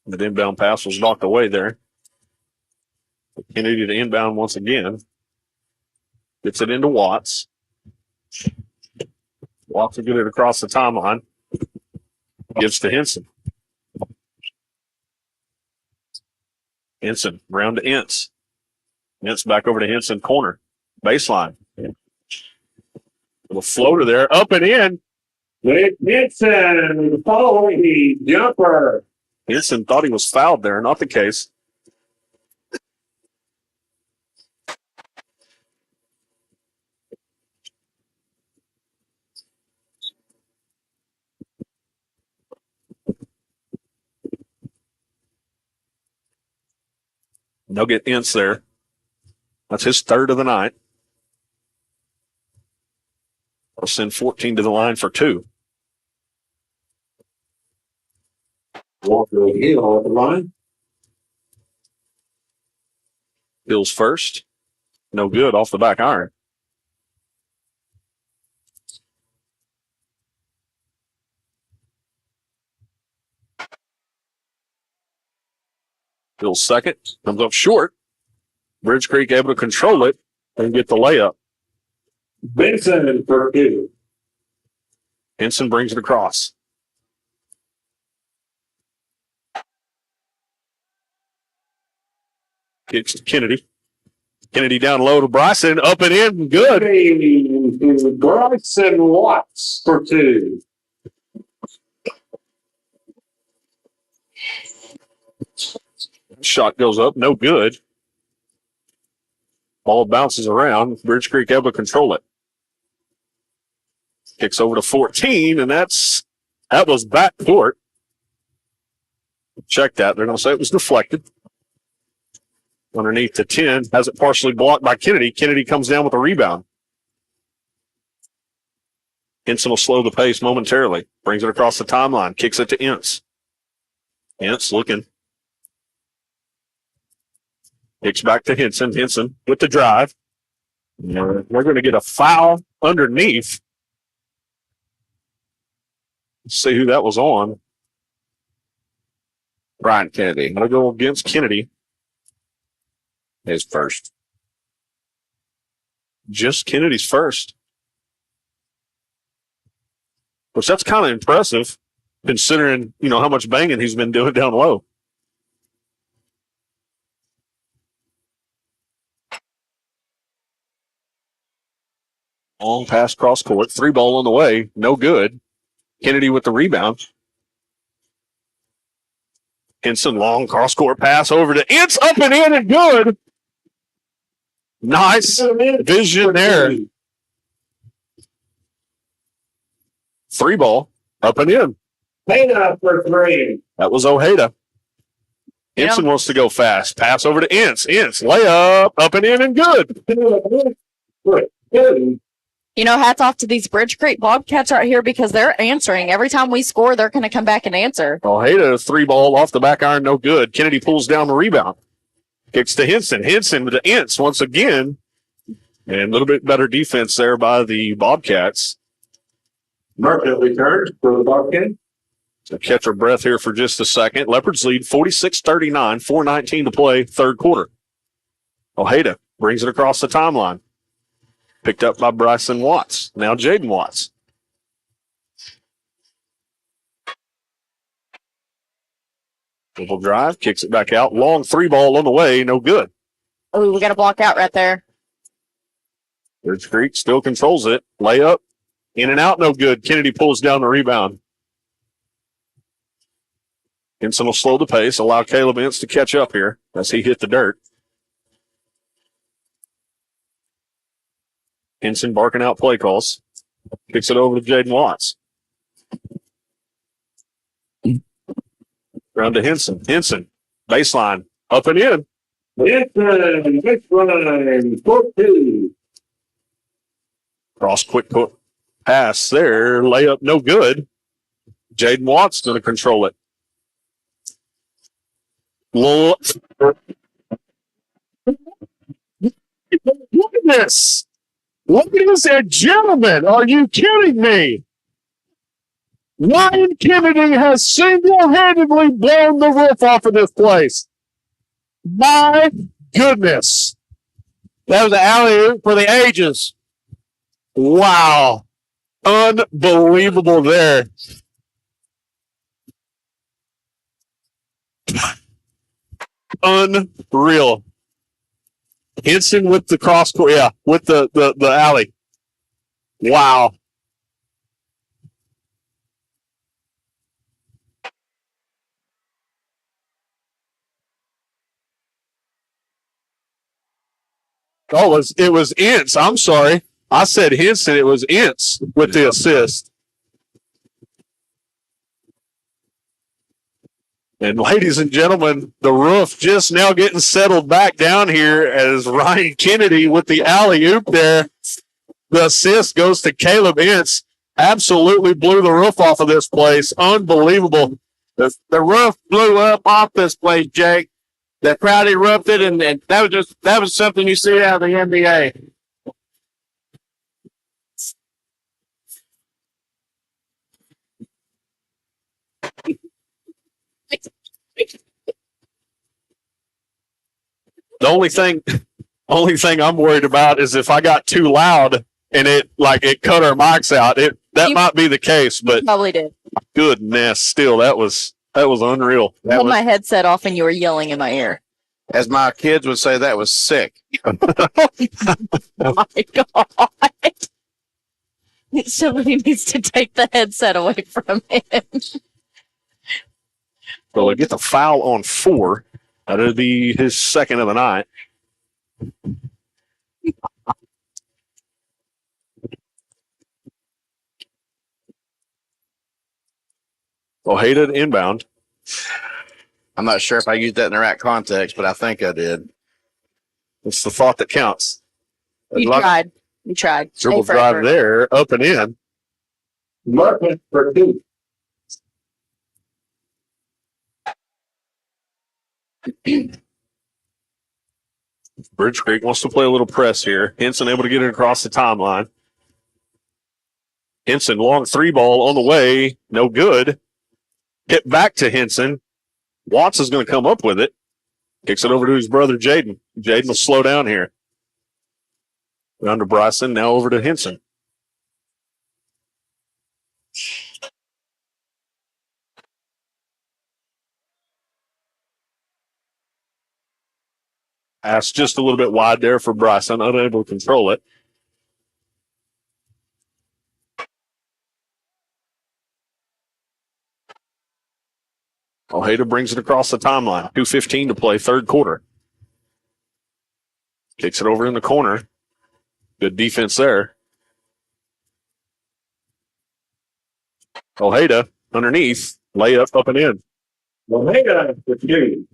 The inbound pass was knocked away there. Kennedy to inbound once again. Gets it into Watts. Watts will get it across the timeline. Gives to Henson. Henson, round to Ince. Ince back over to Henson, corner. Baseline. Little floater there, up and in. With Henson following the jumper. Henson thought he was fouled there, not the case. They'll get Ince there. That's his third of the night. I'll send 14 to the line for 2. Walker Hill at the line. Hill's first. No good off the back iron. Hill's second. Comes up short. Bridge Creek able to control it and get the layup. Benson for 2. Henson brings it across. Kicks to Kennedy. Kennedy down low to Bryson. Up and in. Good. Bryson Watts for 2. Shot goes up. No good. Ball bounces around. Bridge Creek able to control it. Kicks over to 14, and that was back court. Check that. They're going to say it was deflected. Underneath to 10. Has it partially blocked by Kennedy. Kennedy comes down with a rebound. Henson will slow the pace momentarily. Brings it across the timeline. Kicks it to Ince. Ince looking. Kicks back to Henson. Henson with the drive. We're going to get a foul underneath. Let's see who that was on. Brian Kennedy. Going to go against Kennedy. His first. Just Kennedy's first. Which that's kind of impressive considering, how much banging he's been doing down low. Long pass cross court. 3 ball on the way. No good. Kennedy with the rebound. Henson long cross court pass over to Ince. Up and in and good. Nice vision there. 3 ball. Up and in. Dana for 3. That was Ojeda. You know- Inson wants to go fast. Pass over to Ince. Ince, layup, up and in and good. For 2. You know, hats off to these Bridge Creek Bobcats right here because they're answering. Every time we score, they're going to come back and answer. Ojeda, 3 ball off the back iron, no good. Kennedy pulls down the rebound. Kicks to Henson. Henson to Ince once again. And a little bit better defense there by the Bobcats. Market returns for the Bobcat. So catch our breath here for just a second. Leopards lead 46-39, 4:19 to play, third quarter. Ojeda brings it across the timeline. Picked up by Bryson Watts. Now Jaden Watts. Dribble drive, kicks it back out. Long 3 ball on the way, no good. Oh, we got to block out right there. Bridge Creek still controls it. Layup, in and out, no good. Kennedy pulls down the rebound. Henson will slow the pace, allow Caleb Ince to catch up here as he hit the dirt. Henson barking out play calls. Kicks it over to Jaden Watts. Round to Henson. Henson, baseline, up and in. Henson, next line, 4-2. Cross quick pass there. Layup, no good. Jaden Watts going to control it. Look at this. Look at this there, gentlemen. Are you kidding me? Ryan Kennedy has single-handedly blown the roof off of this place. My goodness. That was an alley for the ages. Wow. Unbelievable there. Unreal. Henson with the cross court, yeah, with the alley. Wow. Oh, it was Ince. I'm sorry. I said Henson. It was Ince with the assist. And ladies and gentlemen, the roof just now getting settled back down here as Ryan Kennedy with the alley-oop there. The assist goes to Caleb Ince. Absolutely blew the roof off of this place. Unbelievable. The roof blew up off this place, Jake. The crowd erupted, and that was something you see out of the NBA. The only thing I'm worried about is if I got too loud and it cut our mics out. That might be the case, but Probably did. goodness, still that was unreal. I had my headset off and you were yelling in my ear. As my kids would say, that was sick. Oh my God. Somebody needs to take the headset away from him. So he gets a foul on 4. That'll be his second of the night. Ojeda inbound. I'm not sure if I used that in the right context, but I think I did. It's the thought that counts. You tried. You tried. Dribble Stay drive forever. there, up and in. Market for 2. Bridge Creek wants to play a little press here. Henson able to get it across the timeline. Henson, long 3 ball on the way. No good. Get back to Henson. Watts is going to come up with it. Kicks it over to his brother, Jaden. Jaden will slow down here. Down to Bryson, now over to Henson. Pass just a little bit wide there for Bryson, unable to control it. Ojeda brings it across the timeline. 2:15 to play, third quarter. Kicks it over in the corner. Good defense there. Ojeda underneath. Layup up and in. Ojeda with you.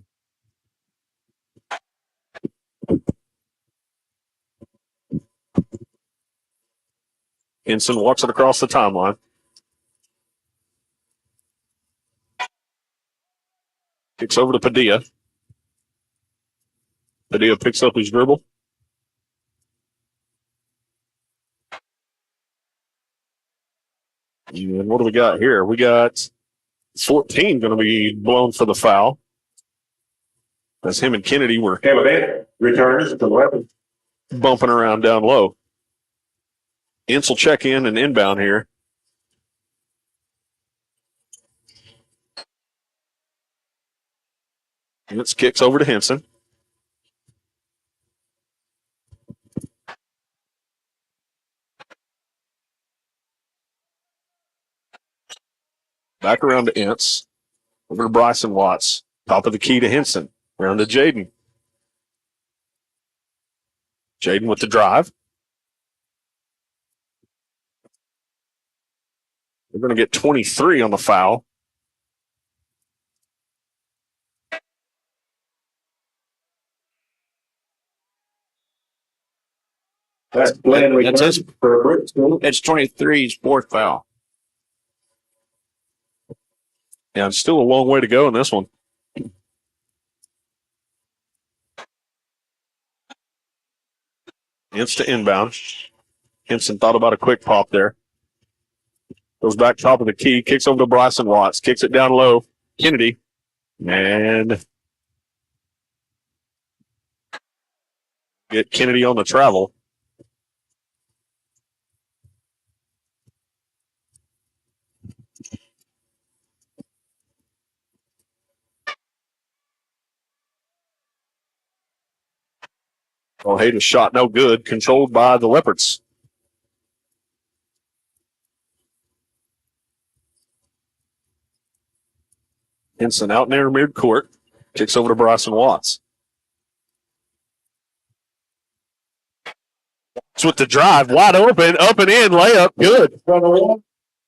Henson walks it across the timeline. Kicks over to Padilla. Padilla picks up his dribble. And what do we got here? We got 14 going to be blown for the foul. As him and Kennedy were Kevin returns to the weapon. bumping around down low. Ince will check in and inbound here. Ince kicks over to Henson. Back around to Ince. Over to Bryson Watts. Top of the key to Henson. Around to Jaden. Jaden with the drive. They're going to get 23 on the foul. That's Glenn That's returns his- for Brooks. It's 23's fourth foul. Yeah, it's still a long way to go in this one. Ince to inbound. Henson thought about a quick pop there. Goes back top of the key, kicks over to Bryson Watts, kicks it down low. Kennedy. And get Kennedy on the travel. Ojeda's shot no good, controlled by the Leopards. Henson out near midcourt, kicks over to Bryson Watts. It's with the drive, wide open, up and in, layup, good. From the wall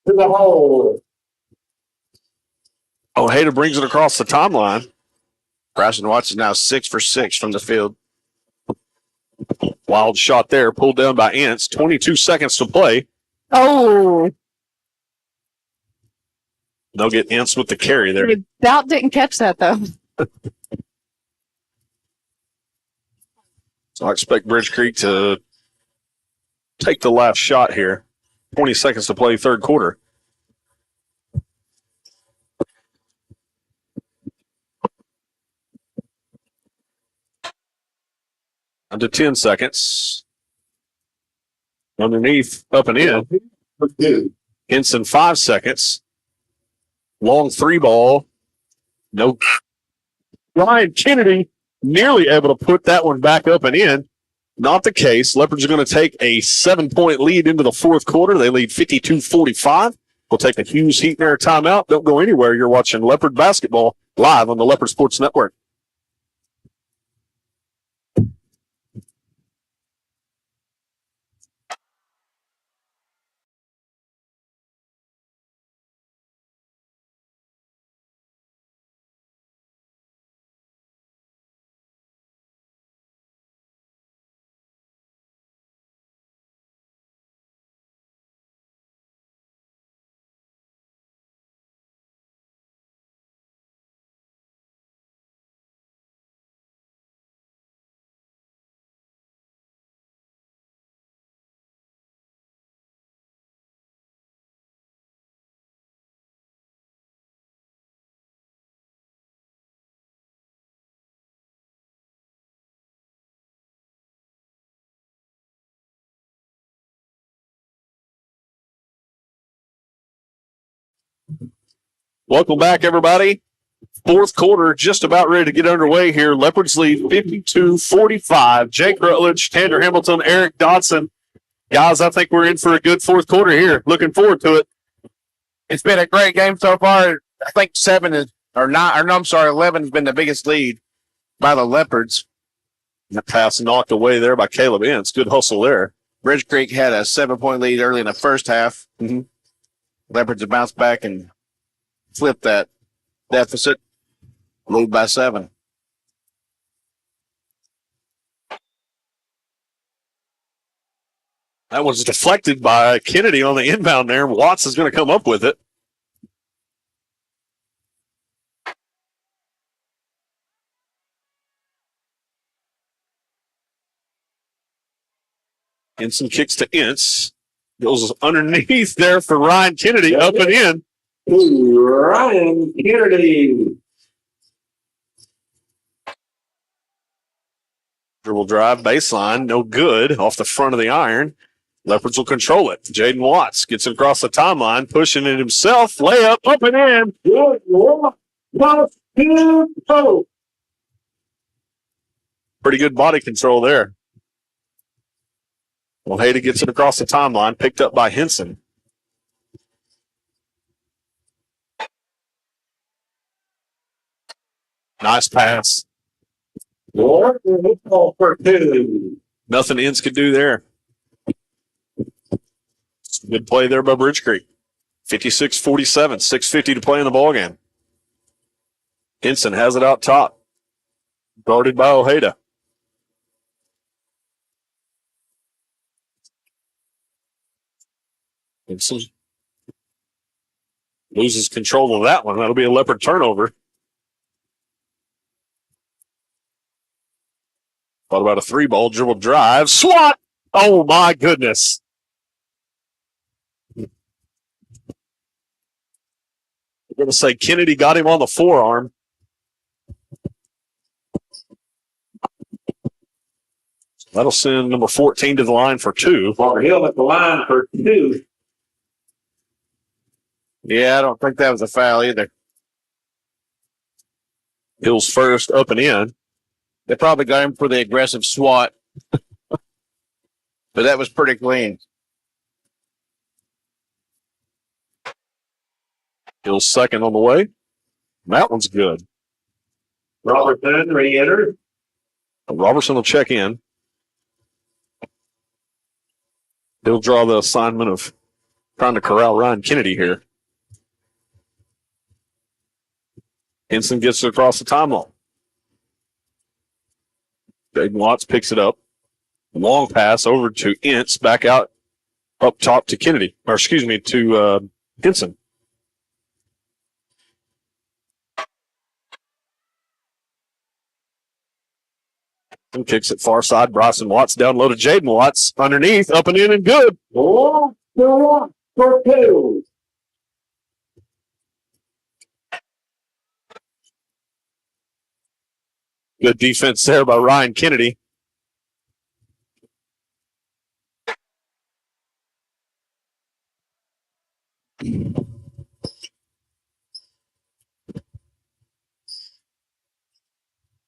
to the hole. Ojeda brings it across the timeline. Bryson Watts is now 6 for 6 from the field. Wild shot there, pulled down by Ince. 22 seconds to play. Oh, They'll get Ince with the carry there. he about didn't catch that though. So I expect Bridge Creek to take the last shot here. 20 seconds to play third quarter. Under 10 seconds. Underneath, up and in. Good. Henson 5 seconds. Long three ball. No. Ryan Kennedy nearly able to put that one back up and in. Not the case. Leopards are going to take a 7-point lead into the fourth quarter. They lead 52-45. We'll take a Hughes Heat and Air timeout. Don't go anywhere. You're watching Leopard basketball live on the Leopard Sports Network. Welcome back, everybody. Fourth quarter just about ready to get underway here. Leopards lead 52-45. Jake Rutledge, Tanner Hamilton, Eric Dodson. Guys, I think we're in for a good fourth quarter here. Looking forward to it. It's been a great game so far. I think 11 has been the biggest lead by the Leopards. That pass knocked away there by Caleb Ince. Good hustle there. Bridge Creek had a 7-point lead early in the first half. Leopards have bounced back and flipped that deficit. Lead by 7. That was deflected by Kennedy on the inbound there. Watts is going to come up with it. Ensign kicks to Ince. Goes underneath there for Ryan Kennedy. Up and in. Ryan Kennedy. Dribble drive, baseline, no good. Off the front of the iron. Leopards will control it. Jaden Watts gets it across the timeline, pushing it himself. Layup, up and in. Good work. Pretty good body control there. Well, Hayda gets it across the timeline, picked up by Henson. Nice pass. For 2. Nothing Ince could do there. Good play there by Bridge Creek. 56-47, 6:50 to play in the ballgame. Henson has it out top. Guarded by Ojeda. Henson loses control of that one. That'll be a Leopard turnover. Thought about a 3-ball dribble drive. Swat! Oh, my goodness. I'm going to say Kennedy got him on the forearm. That'll send number 14 to the line for 2. For Hill at the line for 2. Yeah, I don't think that was a foul either. Hill's first, up and in. They probably got him for the aggressive swat. But that was pretty clean. Hill's second on the way. That one's good. Robertson re-enters. Robertson will check in. He'll draw the assignment of trying to corral Ryan Kennedy here. Henson gets it across the timeline. Jaden Watts picks it up. Long pass over to Ince, back out up top to Kennedy, or excuse me, to Henson. And kicks it far side. Bryson Watts down low to Jaden Watts. Underneath, up and in and good. For 2. Good defense there by Ryan Kennedy.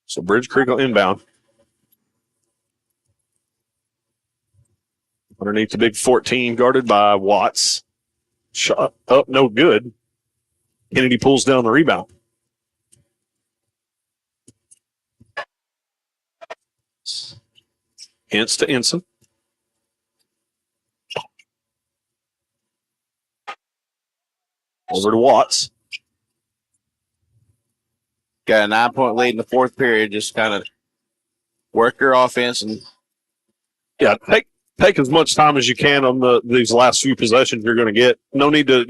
So Bridge Creek will inbound. Underneath the big 14, guarded by Watts. Shot up, no good. Kennedy pulls down the rebound. Hence to Ensign. Over to Watts. Got a 9-point lead in the 4th period. Just kind of work your offense and Yeah, take as much time as you can on these last few possessions you're going to get. No need to,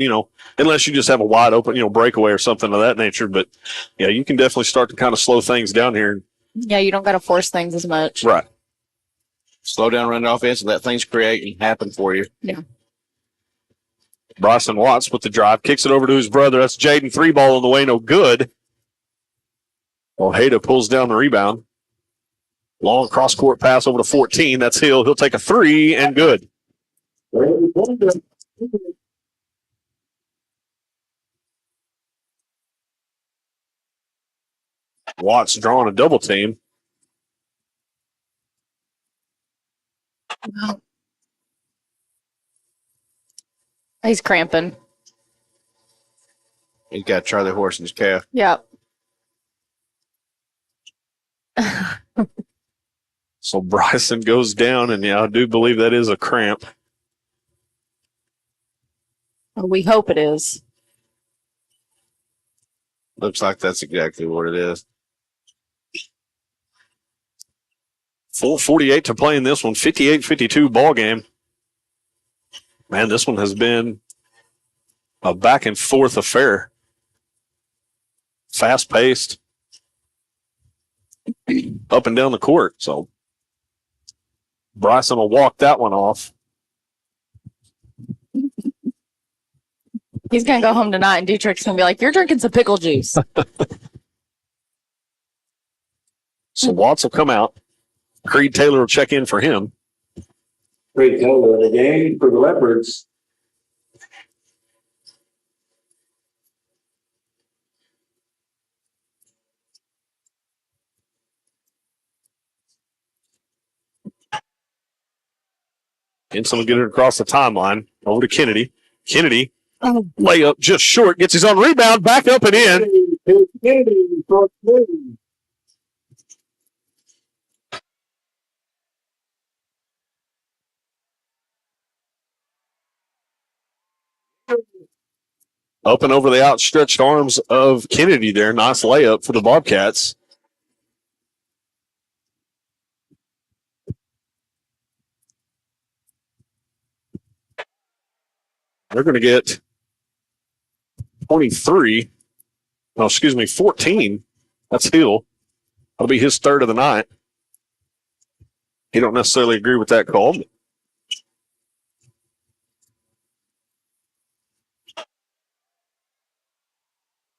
unless you just have a wide open, breakaway or something of that nature. But, yeah, you can definitely start to kind of slow things down here. Yeah, you don't got to force things as much. Right. slow down, run the offense, and let things create and happen for you. Yeah. Bryson Watts with the drive, kicks it over to his brother. That's Jaden, 3-ball on the way, no good. Ojeda pulls down the rebound. Long cross-court pass over to 14. That's Hill. He'll take a 3 and good. Watts drawing a double team. Wow. He's cramping. He's got Charlie horse in his calf. Yep. So Bryson goes down, and yeah, I do believe that is a cramp. We hope it is. Looks like that's exactly what it is. 4:48 to play in this one. 58-52 ball game. Man, this one has been a back and forth affair. Fast paced. Up and down the court. So Bryson will walk that one off. He's going to go home tonight, and Dietrich's going to be like, you're drinking some pickle juice. So Watts will come out. Creed Taylor will check in for him. Great Taylor in the game for the Leopards. Henson will get it across the timeline. Over to Kennedy. Kennedy, layup just short. Gets his own rebound. Back up and in. Kennedy for two. Up and over the outstretched arms of Kennedy there. Nice layup for the Bobcats. They're going to get 23. Oh, excuse me, 14. That's Hill. That'll be his third of the night. He don't necessarily agree with that call.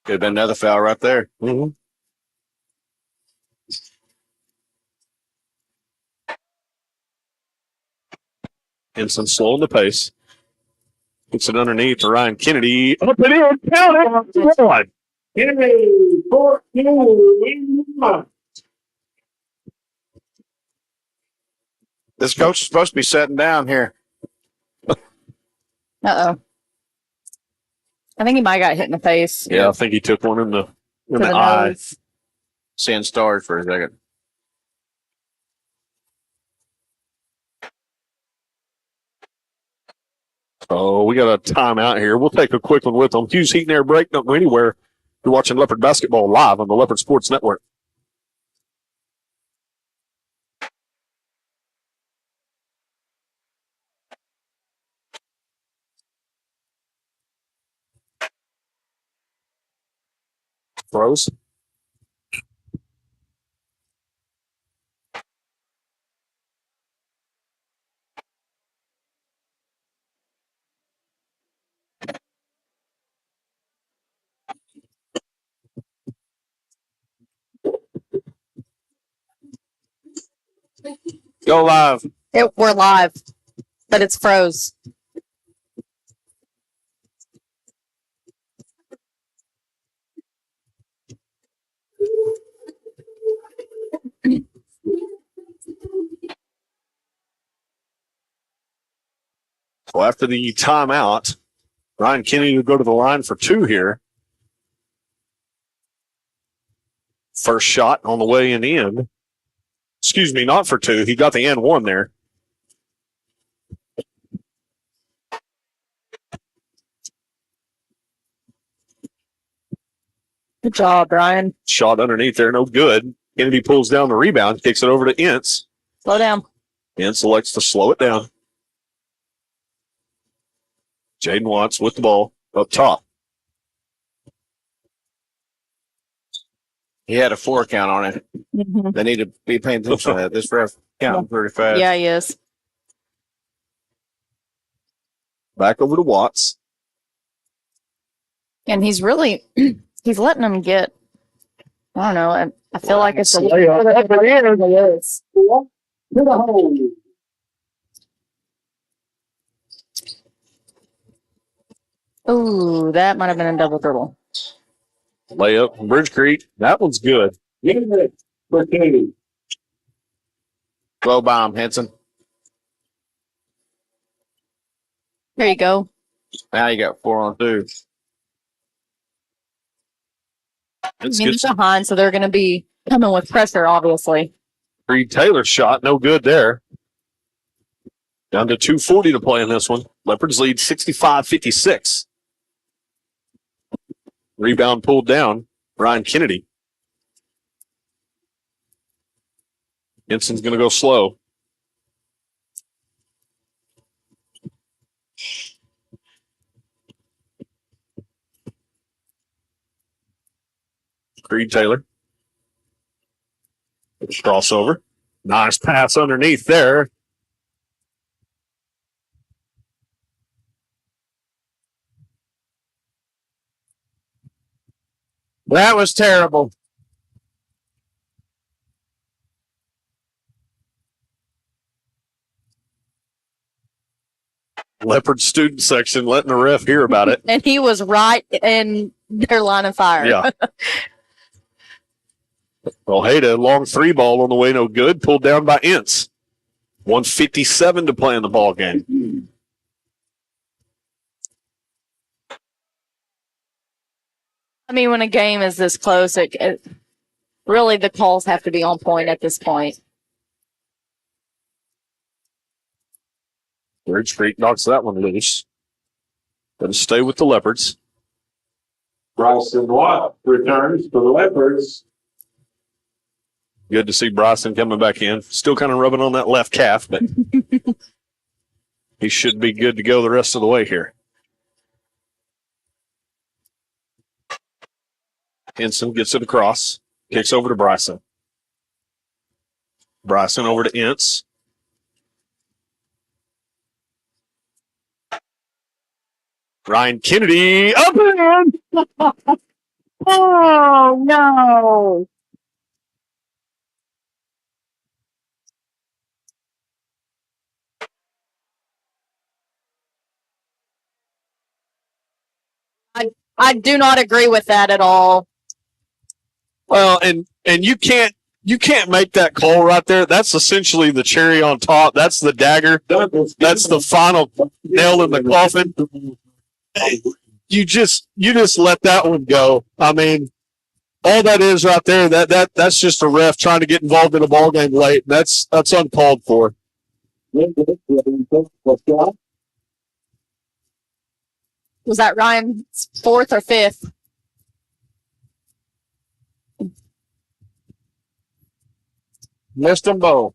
Could have been another foul right there. Mm-hmm. Henson slowing the pace. Puts it underneath to Ryan Kennedy. Up and in. Count it. Kennedy for two. This coach is supposed to be sitting down here. Uh-oh. I think he might have got hit in the face. Yeah, I think he took one in the To the eye. nose. Seeing stars for a second. Oh, we got a timeout here. We'll take a quick one with them. Hughes Heat and Air break. Don't go anywhere. You're watching Leopard basketball live on the Leopard Sports Network. Throws. Go live. We're live, but it's froze. So after the timeout, Ryan Kennedy will go to the line for two here. First shot on the way and in. Excuse me, not for two. He got the and one there. Good job, Brian. Shot underneath there, no good. Kennedy pulls down the rebound, kicks it over to Ince. Slow down. Ince elects to slow it down. Jaden Watts with the ball up top. He had a 4 count on it. Mm-hmm. They need to be paying attention to that. This ref counting pretty fast. Yeah, he is. Back over to Watts. And he's really, he's letting them get, I don't know, I feel like it's a Layup up and in. Yes. To the hole. Ooh, that might have been a double dribble. Layup from Bridge Creek. That one's good. Kennedy for two. Blow bomb, Henson. There you go. Now you got 4 on 2. I It's mean, good. they're behind, so they're going to be coming with pressure, obviously. Creed Taylor shot, no good there. Down to 2:40 to play in this one. Leopards lead 65-56. Rebound pulled down. Ryan Kennedy. Inson's going to go slow. Creed Taylor. Crossover. Nice pass underneath there. That was terrible. Leopard student section letting the ref hear about it. And he was right in their line of fire. Yeah. Well, Hayda, long three ball on the way, no good. Pulled down by Ince. 1:57 to play in the ball game. I mean, when a game is this close, it really the calls have to be on point at this point. Bridge Street knocks that one loose. Going to stay with the Leopards. Bryson Watt returns for the Leopards. Good to see Bryson coming back in. Still kind of rubbing on that left calf, but he should be good to go the rest of the way here. Ensign gets it across. Kicks over to Bryson. Bryson over to Ince. Ryan Kennedy up and Oh, no. I do not agree with that at all. well, and you can't make that call right there. That's essentially the cherry on top. That's the dagger. That's the final nail in the coffin. You just let that one go. I mean, all that is right there, that's just a ref trying to get involved in a ball game late. That's uncalled for. Was that Ryan's fourth or fifth? Missed them both.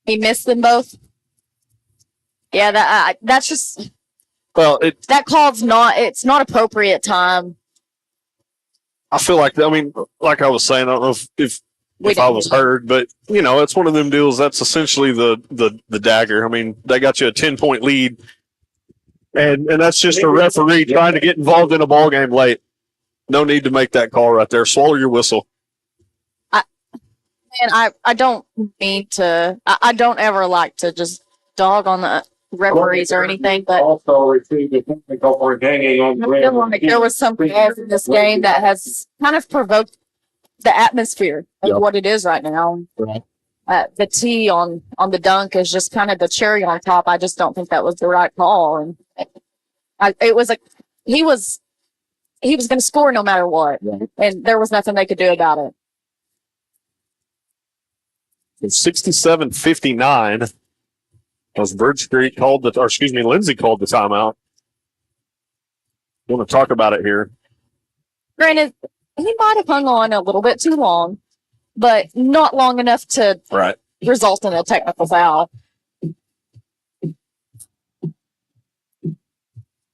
He missed them both. Yeah, that's just Well, that call's not. It's not appropriate time. I feel like, I mean, like I was saying, I don't know if We I was heard, but you know, it's one of them deals. That's essentially the dagger. I mean, they got you a 10-point lead, and that's just a referee trying to get involved in a ball game late. No need to make that call right there. Swallow your whistle. And I don't mean to. I don't ever like to just dog on the referees or anything, but Also received a technical for hanging on I feel like there was some calls in this game that has kind of provoked the atmosphere of Yep. what it is right now. Right. The T on the dunk is just kind of the cherry on top. I just don't think that was the right call, and it was he was going to score no matter what, and there was nothing they could do about it. 67-59. As Bird Street Lindsay called the timeout. Want to talk about it here? Granted, he might have hung on a little bit too long, but not long enough to Right. result in a technical foul.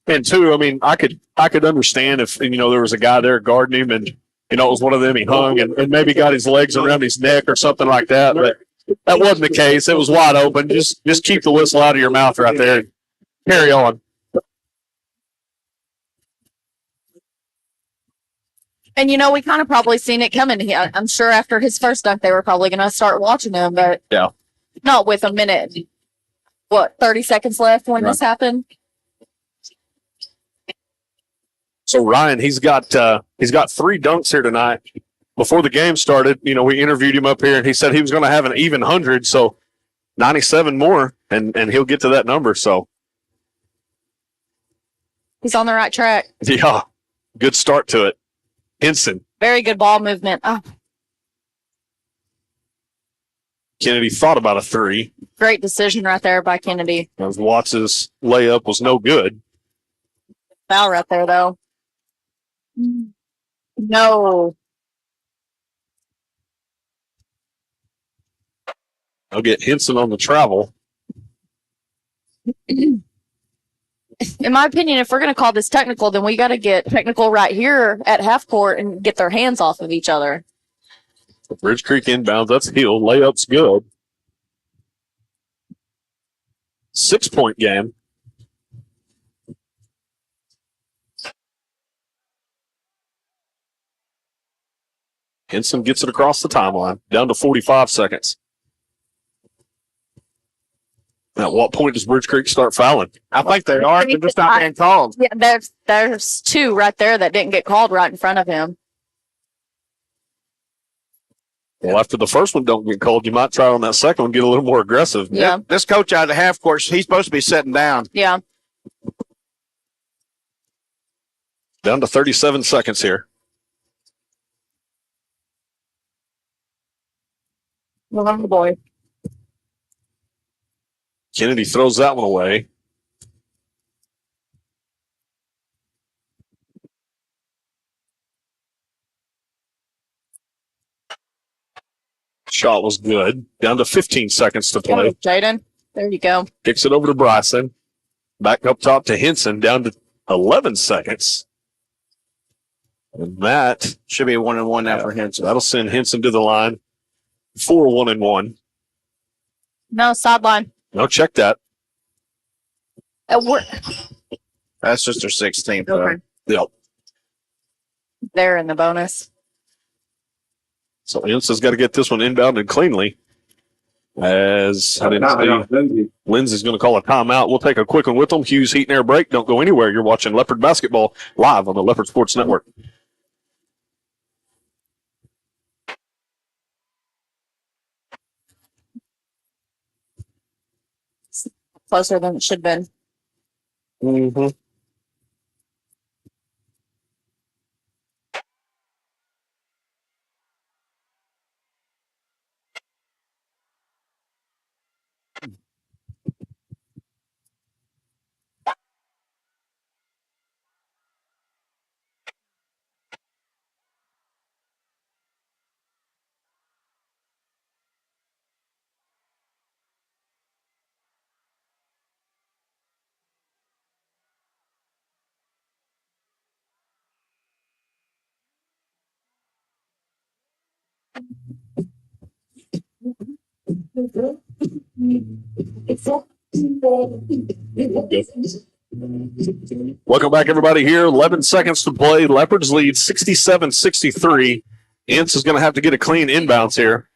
And two, I mean, I could understand if there was a guy there guarding him, and it was one of them. He hung and maybe got his legs around his neck or something like that. But that wasn't the case. It was wide open. Just keep the whistle out of your mouth right there. And carry on. And we kind of probably seen it coming. I'm sure after his first dunk, they were probably going to start watching him, but Yeah. not with a minute. 30 seconds left when this happened? So Ryan, he's got 3 dunks here tonight. Before the game started, we interviewed him up here, and he said he was going to have an even 100, so 97 more, and he'll get to that number. So He's on the right track. yeah, good start to it. Henson. Very good ball movement. Oh, Kennedy thought about a 3. great decision right there by Kennedy. As Watts' layup was no good. Foul right there, though. No. I'll get Henson on the travel. In my opinion, if we're going to call this technical, then we got to get technical right here at half court and get their hands off of each other. Bridge Creek inbounds. That's Hill. Layup's good. 6-point game. Henson gets it across the timeline, down to 45 seconds. At what point does Bridge Creek start fouling? I think they are. They're just not being called. Yeah, there's two right there that didn't get called right in front of him. Well, after the first one don't get called, you might try on that second one, get a little more aggressive. Yeah. This coach out of the half court, he's supposed to be sitting down. Yeah. Down to 37 seconds here. Oh, boy. Kennedy throws that one away. Shot was good. Down to 15 seconds to play. Jaden, there you go. Kicks it over to Bryson. Back up top to Henson. Down to 11 seconds. And that Should be 1-1 now for Henson. that'll send Henson to the line for 1-1. No, sideline. No, check that. That's just their 16th. Okay. Yep. They're in the bonus. So Henson's got to get this one inbounded cleanly. As I didn't see, Lindsay's going to call a timeout. We'll take a quick one with them. Hughes Heat and Air Break. Don't go anywhere. You're watching Leopard Basketball live on the Leopard Sports Network. Closer than it should have been. Mm-hmm. Welcome back, everybody, here. 11 seconds to play. Leopards lead 67-63. Ince is going to have to get a clean inbounds here.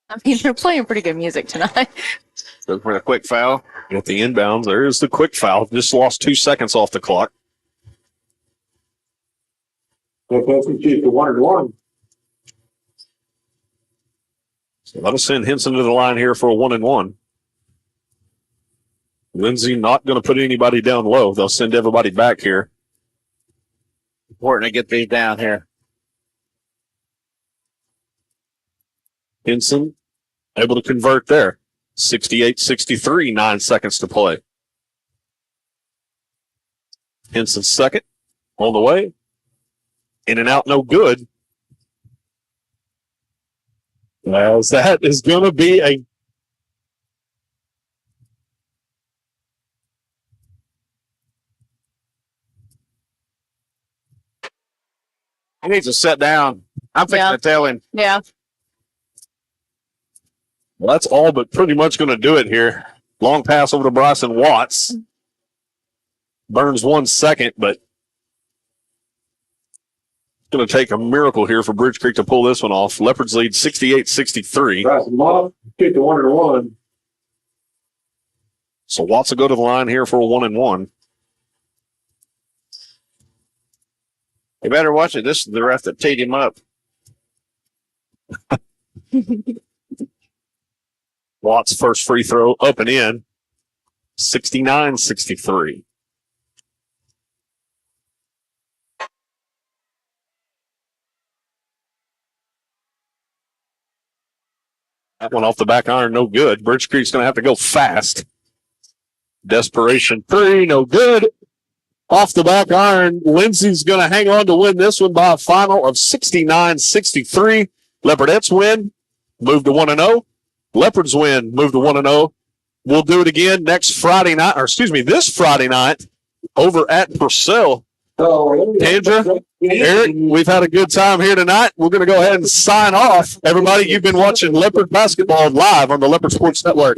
I mean, they're playing pretty good music tonight. So for a quick foul. At the inbounds, there is the quick foul. Just lost 2 seconds off the clock. Chief to 1-1. So that'll send Henson to the line here for a 1-1. Lindsay not going to put anybody down low. They'll send everybody back here. Important to get these down here. Henson able to convert there. 68-63, 9 seconds to play. Henson's second on the way. In and out, no good. As that is going to be a He needs to sit down. I'm fixing to tell him. Yeah. well, that's all but pretty much going to do it here. Long pass over to Bryson Watts. Burns 1 second, but it's going to take a miracle here for Bridge Creek to pull this one off. Leopards lead 68-63. Bryson Moss, Chief to 1-1. So Watts will go to the line here for a 1-1. You better watch it. This is the ref that teed him up. Watts' first free throw up and in. 69-63. That one off the back iron, no good. Bridge Creek's going to have to go fast. Desperation 3, no good. Off the back iron, Lindsay's going to hang on to win this one by a final of 69-63. Leopardettes win, move to 1-0. Leopards win, move to 1-0. We'll do it again next Friday night, or excuse me, this Friday night over at Purcell. Tandra, Eric, we've had a good time here tonight. We're going to go ahead and sign off. Everybody, you've been watching Leopard basketball live on the Leopard Sports Network.